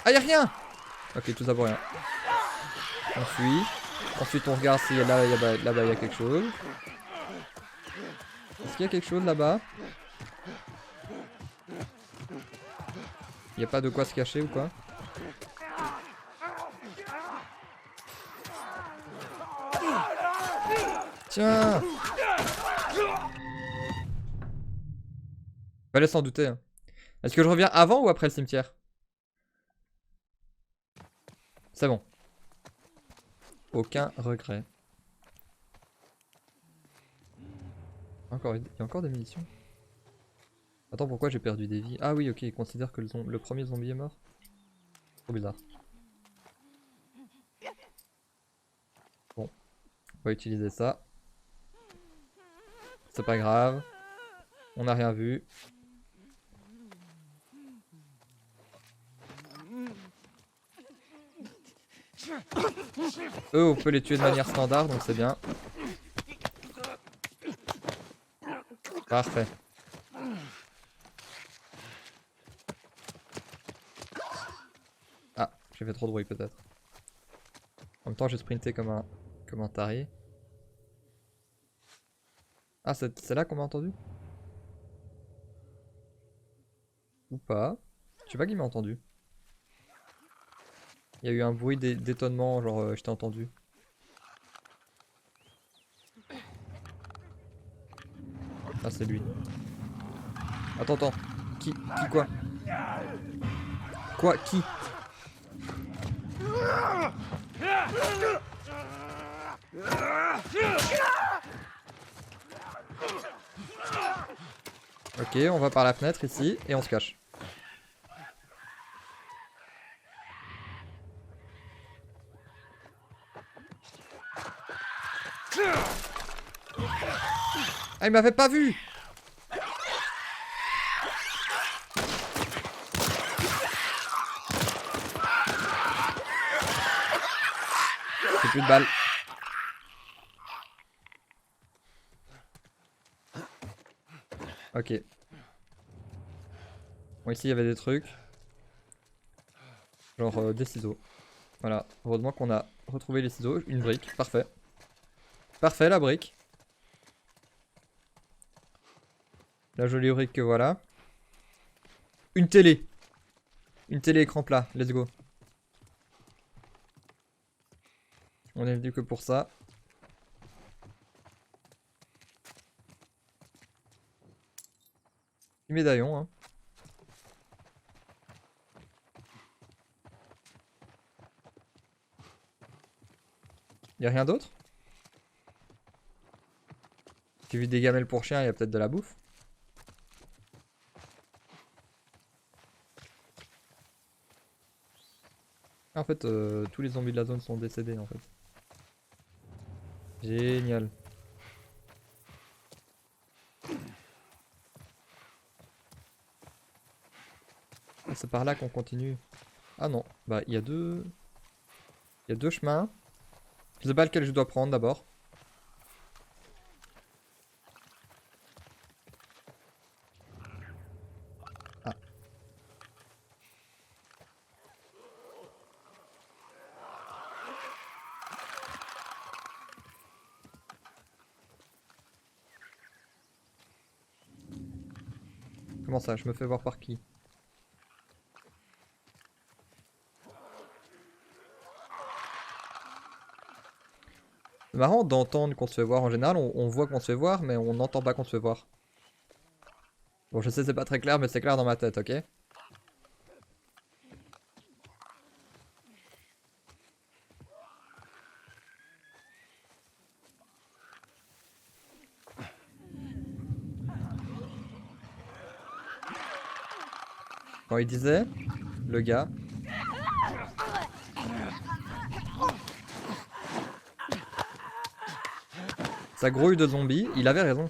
Ah, y'a rien! Ok, tout ça pour rien. On fuit. Ensuite on regarde si là-bas il y a quelque chose. Est-ce qu'il y a quelque chose là-bas? Il n'y a pas de quoi se cacher ou quoi? Tiens! Fallait s'en douter. Hein. Est-ce que je reviens avant ou après le cimetière? C'est bon. Aucun regret. Encore, il y a encore des munitions. Attends, pourquoi j'ai perdu des vies? Ah oui, ok, il considère que le premier zombie est mort. Trop bizarre. Bon, on va utiliser ça. C'est pas grave. On n'a rien vu. Eux, on peut les tuer de manière standard, donc c'est bien. Parfait. Ah, j'ai fait trop de bruit peut-être. En même temps, j'ai sprinté comme un taré. Ah, c'est là qu'on m'a entendu? Ou pas? Je sais pas qui m'a entendu. Il y a eu un bruit d'étonnement, genre je t'ai entendu. Ah, c'est lui. Attends. Qui quoi? Quoi? Qui? Ok, on va par la fenêtre ici et on se cache. Ah, il m'avait pas vu! J'ai plus de balles. Ok. Bon, ici il y avait des trucs. Genre des ciseaux. Voilà. Heureusement qu'on a retrouvé les ciseaux. Une brique. Parfait. Parfait la brique. La jolie brique que voilà. Une télé. Une télé écran plat. Let's go. On est venu que pour ça. Petit médaillon, hein. Y'a rien d'autre? J'ai vu des gamelles pour chiens, il y a peut-être de la bouffe. En fait, tous les zombies de la zone sont décédés en fait. Génial. Ah, c'est par là qu'on continue. Ah non, bah il y a deux... Il y a deux chemins. Je sais pas lequel je dois prendre d'abord. Ah. Comment ça, je me fais voir par qui? C'est marrant d'entendre qu'on se fait voir. En général, on voit qu'on se fait voir, mais on n'entend pas qu'on se fait voir. Bon, je sais, c'est pas très clair, mais c'est clair dans ma tête, ok? Quand il disait, le gars... Sa grouille de zombies, il avait raison.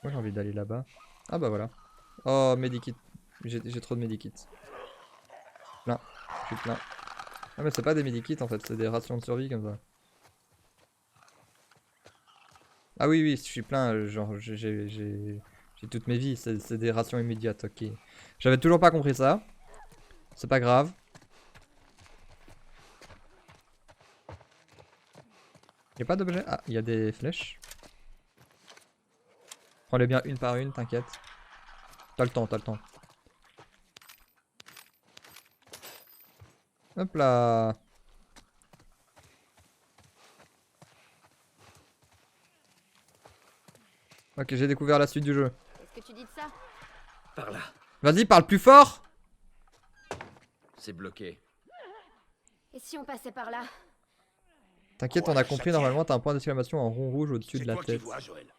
Moi j'ai envie d'aller là-bas. Ah bah voilà. Oh, medikit. J'ai trop de medikits. Plein. Je suis plein. Ah mais c'est pas des medikits en fait, c'est des rations de survie comme ça. Ah oui, je suis plein, genre j'ai toutes mes vies, c'est des rations immédiates, ok. J'avais toujours pas compris ça. C'est pas grave. Y'a pas d'objet? Ah, il y a des flèches. Prends-les bien une par une, t'inquiète. T'as le temps, t'as le temps. Hop là. Ok, j'ai découvert la suite du jeu. Qu'est-ce que tu dis de ça? Par là. Vas-y, parle plus fort! C'est bloqué. Et si on passait par là? T'inquiète, on a compris, normalement t'as un point d'exclamation en rond rouge au-dessus de la C'est toi qui tête. vois, Joël.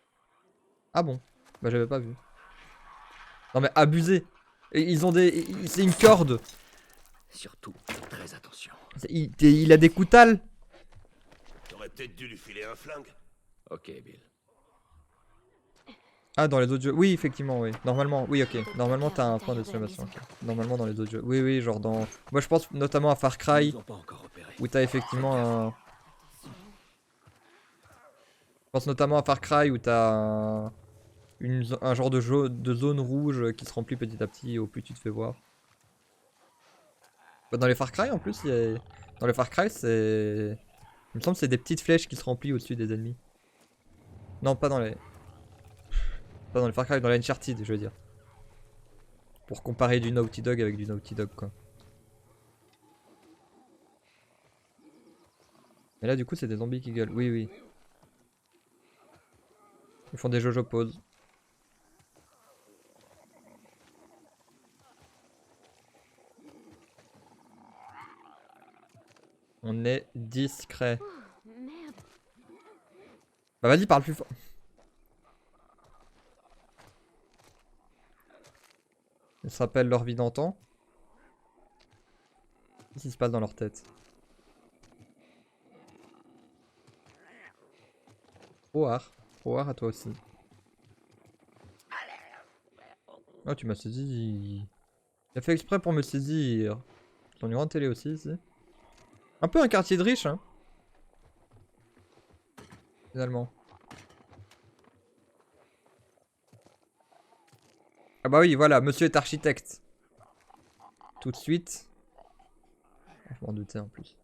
Ah bon? Bah j'avais pas vu. Non mais abusé! Et ils ont des... C'est une corde! Surtout, très attention. Il a des couteaux. J'aurais peut-être dû lui filer un flingue. Ok, Bill. Ah, dans les autres jeux. Oui, effectivement, oui. Normalement, oui, ok. Normalement, t'as un point d'exclamation. Ok. Normalement, dans les autres jeux. Oui, oui, genre dans. Moi, je pense notamment à Far Ils Cry, nous ont pas encore repérés. où t'as effectivement un. Je pense notamment à Far Cry, où t'as un genre de zone rouge qui se remplit petit à petit au plus tu te fais voir. Bah, dans les Far Cry, en plus, dans les Far Cry, c'est. Il me semble que c'est des petites flèches qui se remplissent au-dessus des ennemis. Non, pas dans les. Pas dans les Far Cry, dans les Uncharted, je veux dire. Pour comparer du Naughty Dog avec du Naughty Dog, quoi. Mais là, du coup, c'est des zombies qui gueulent. Oui, oui. Ils font des Jojo poses. On est discret. Merde. Bah vas-y, parle plus fort. Ils se rappellent leur vie d'antan. Qu'est-ce qui se passe dans leur tête? Roar. Roar à toi aussi. Oh, tu m'as saisi. Il a fait exprès pour me saisir. Ton numéro de télé aussi ici. Un peu un quartier de riche, hein. Finalement. Ah bah oui, voilà, monsieur est architecte. Tout de suite. Je m'en doutais en plus.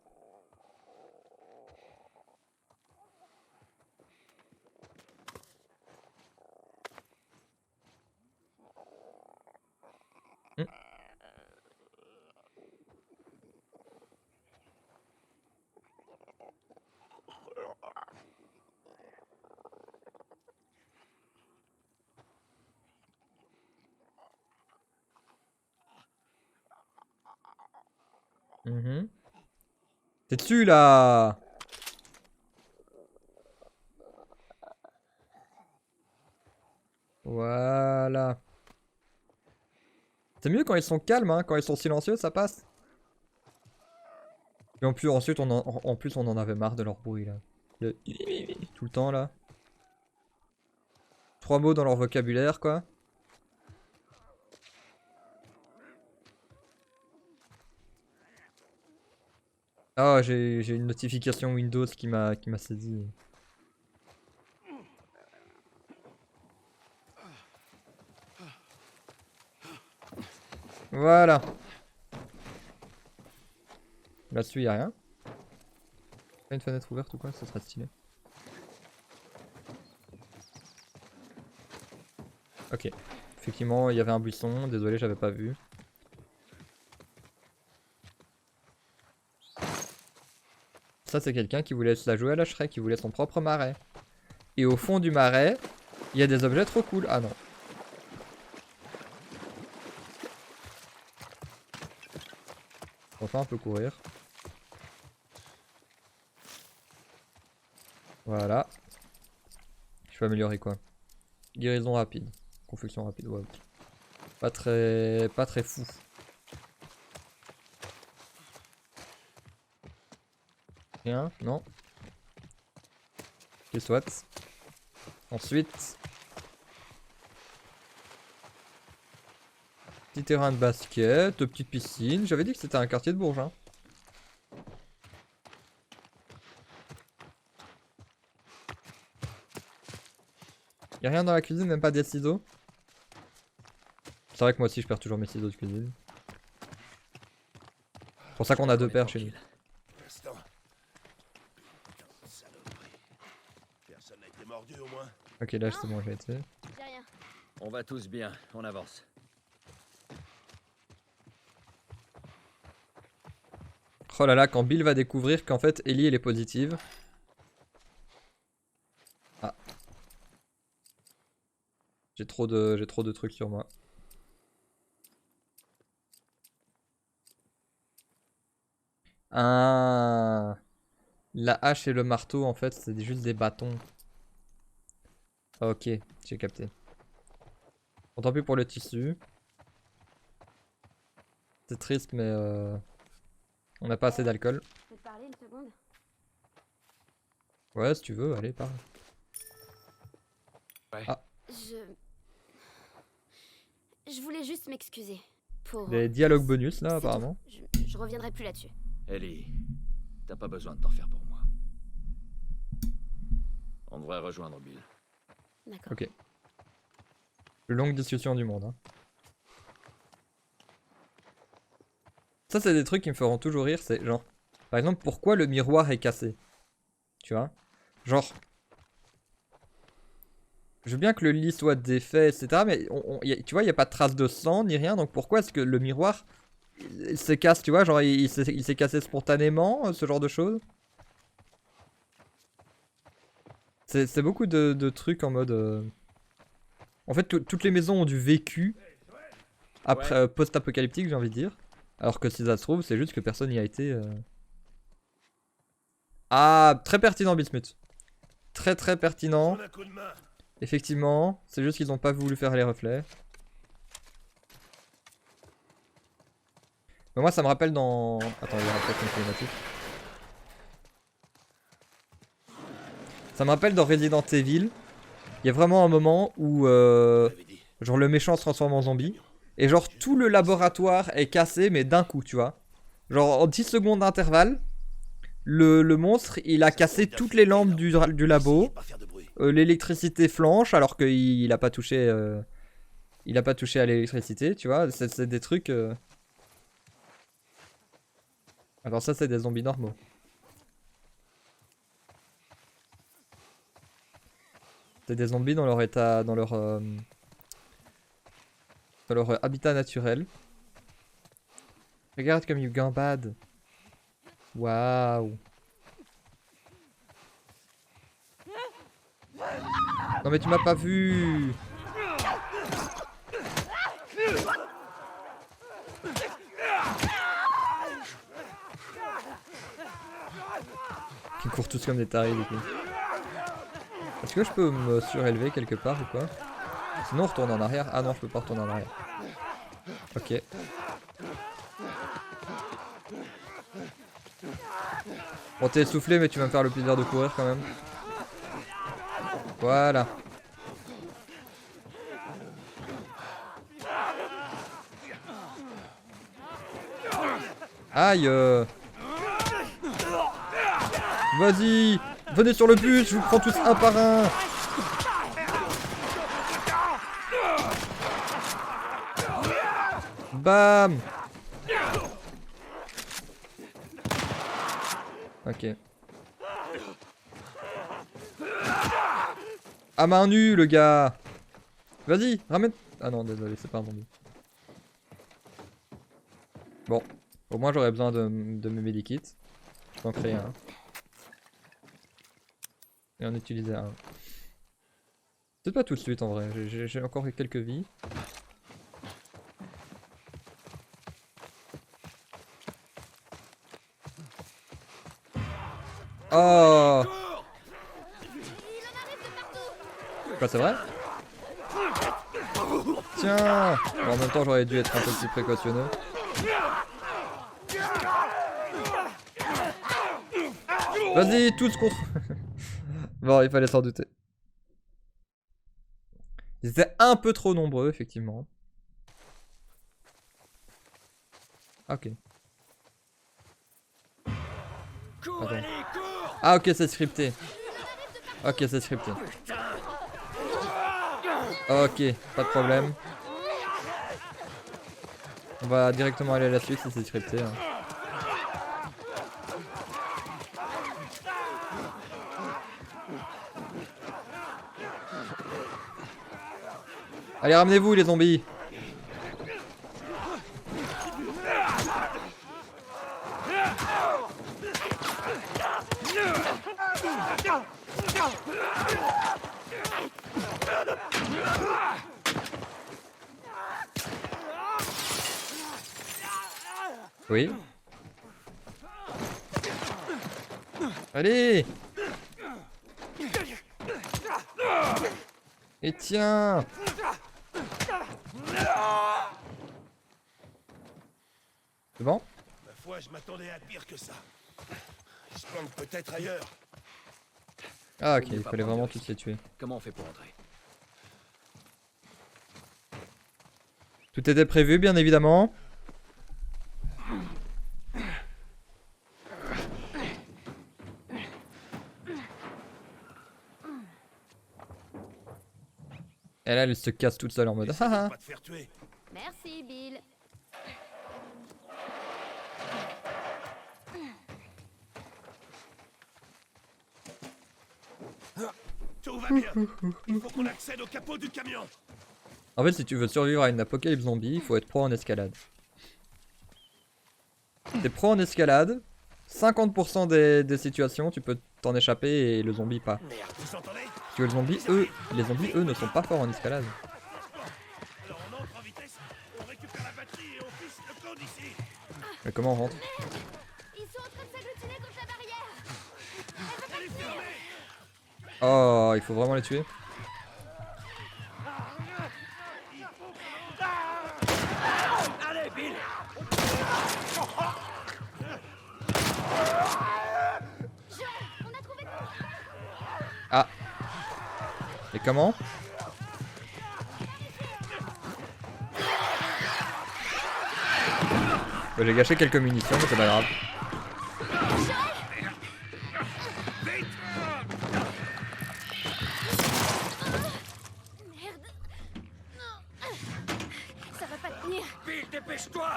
Hmm. Mhm. T'es dessus là. Voilà. C'est mieux quand ils sont calmes, hein. Quand ils sont silencieux, ça passe. Et en plus, ensuite, en plus, on en avait marre de leur bruit là. Tout le temps là. 3 mots dans leur vocabulaire, quoi. Ah, j'ai une notification Windows qui m'a saisi. Voilà. Là-dessus, y'a rien. Pas une fenêtre ouverte ou quoi? Ça serait stylé. Ok. Effectivement, il y avait un buisson. Désolé, j'avais pas vu. Ça, c'est quelqu'un qui voulait se la jouer à la Shrek, qui voulait son propre marais. Et au fond du marais, il y a des objets trop cool. Ah non. On va un peu courir. Voilà. Je peux améliorer quoi? Guérison rapide. Confection rapide, ouais. Pas très fou. Rien, non. Ok, soit. Ensuite. Petit terrain de basket, petite piscine. J'avais dit que c'était un quartier de Bourges, hein. Y'a rien dans la cuisine, même pas des ciseaux. C'est vrai que moi aussi je perds toujours mes ciseaux de cuisine. C'est pour ça qu'on a 2 paires chez nous. Instant. Putain, saloperie. Personne n'a été mordu au moins. Ok, là c'est bon, j'ai été. J'ai rien. On va tous bien, on avance. Oh là là, quand Bill va découvrir qu'en fait Ellie elle est positive. Ah. J'ai trop de trucs sur moi. Ah. La hache et le marteau en fait c'est juste des bâtons. Ok, j'ai capté. Bon, tant pis pour le tissu. C'est triste mais on n'a pas assez d'alcool. Je peux te parler une seconde? Ouais, si tu veux, allez, parle. Je voulais juste m'excuser. Pour... Des dialogues bonus là, C'est apparemment. tout. Je reviendrai plus là-dessus. Ellie, t'as pas besoin de t'en faire pour moi. On devrait rejoindre Bill. D'accord. Ok. Plus longue discussion du monde. Hein. Ça, c'est des trucs qui me feront toujours rire. C'est genre, par exemple, pourquoi le miroir est cassé? Tu vois? Genre, je veux bien que le lit soit défait, etc. Mais tu vois, il n'y a pas de trace de sang ni rien. Donc pourquoi est-ce que le miroir il se casse? Tu vois, genre, il s'est cassé spontanément, ce genre de choses. C'est beaucoup de trucs en mode. En fait, toutes les maisons ont du vécu après post-apocalyptique, j'ai envie de dire. Alors que si ça se trouve, c'est juste que personne n'y a été. Ah, très pertinent, Bismuth. Très pertinent. Donne un coup de main. Effectivement, c'est juste qu'ils n'ont pas voulu faire les reflets. Mais moi, ça me rappelle dans. Attends, il y aura peut-être une cinématique. Ça me rappelle dans Resident Evil. Il y a vraiment un moment où genre le méchant se transforme en zombie. Et genre tout le laboratoire est cassé mais d'un coup, tu vois. Genre en 10 secondes d'intervalle, le monstre il a cassé toutes les lampes du labo. L'électricité flanche alors qu'il a pas touché il a pas touché à l'électricité, tu vois. C'est des trucs Alors ça c'est des zombies normaux. C'est des zombies dans leur état, dans leur habitat naturel. Regarde comme ils gambadent. Waouh. Non mais tu m'as pas vu. Ils courent tous comme des tarés du coup. Est-ce que je peux me surélever quelque part ou quoi? Sinon on retourne en arrière. Ah non, je peux pas retourner en arrière. Ok. Bon, t'es essoufflé, mais tu vas me faire le plaisir de courir quand même. Voilà. Aïe. Vas-y. Venez sur le bus, je vous prends tous un par un. Bam. Ok. À main nue, le gars. Vas-y, ramène. Ah non, désolé, c'est pas un zombie. Bon, au moins j'aurais besoin de mes medikits. Je peux en créer un. Et en utiliser un. Peut-être pas tout de suite en vrai, j'ai encore quelques vies. Oh! Quoi, c'est vrai? Tiens! Bon, en même temps, j'aurais dû être un peu plus précautionneux. Vas-y, tous contre... Bon, il fallait s'en douter. Ils étaient un peu trop nombreux, effectivement. Ok. Attends. Ah ok, c'est scripté. Ok, c'est scripté. Ok, pas de problème. On va directement aller à la suite si c'est scripté. Hein. Allez, ramenez-vous les zombies. Oui. Allez. Et tiens. C'est bon? Ma foi, je m'attendais à pire que ça. Ils se planquent peut-être ailleurs. Ah ok, Vaut mieux il pas fallait prendre vraiment de tous risques. les tuer. Comment on fait pour entrer? Tout était prévu, bien évidemment. Et là, elle se casse toute seule en mode Essaie de haha. pas te faire tuer. Merci, Bill. Tout va bien. Il faut qu'on accède au capot du camion. En fait, si tu veux survivre à une apocalypse zombie, il faut être pro en escalade. T'es pro en escalade, 50% des situations, tu peux t'en échapper et le zombie pas. Merde, vous entendez? Parce que les zombies, eux, ne sont pas forts en escalade. Alors on entre en vitesse, on récupère la batterie et on fiche le camp d'ici. Mais comment on rentre? Ils sont en train de s'agglutiner contre la barrière. Elle est fermée. Oh, il faut vraiment les tuer. Allez, Bill! On a trouvé. Ah. Et comment? Bah, j'ai gâché quelques munitions, mais c'est pas grave. Merde. Non. Ça va pas tenir. Bill, dépêche-toi!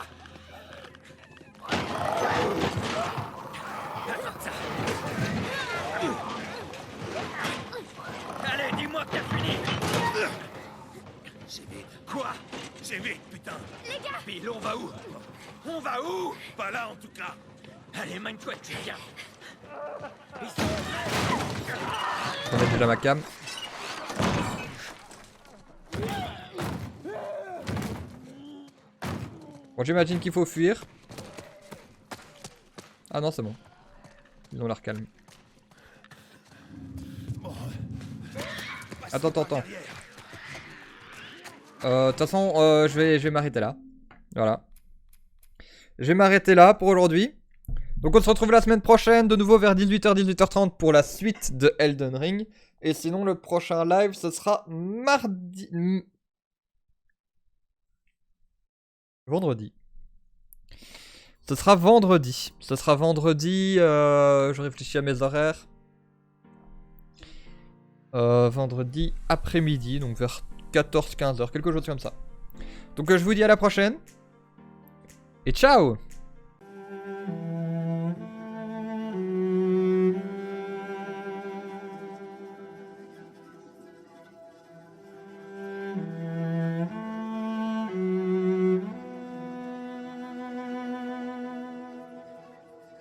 Allez, dis-moi que t'as fini! C'est vite. Quoi? C'est vite, putain. Les gars. Bill, on va où? On va où? Pas là en tout cas. Allez, mine-toi, tu viens! On met déjà ma cam. Bon, j'imagine qu'il faut fuir. Ah non, c'est bon. Ils ont l'air calmes. Attends. De toute façon, je vais m'arrêter là. Voilà. Je vais m'arrêter là pour aujourd'hui. Donc on se retrouve la semaine prochaine, de nouveau vers 18h, 18h30 pour la suite de Elden Ring. Et sinon, le prochain live, ce sera mardi... Vendredi. Ce sera vendredi. Je réfléchis à mes horaires. Vendredi après-midi, donc vers 14-15h, quelque chose comme ça. Donc je vous dis à la prochaine. Et ciao!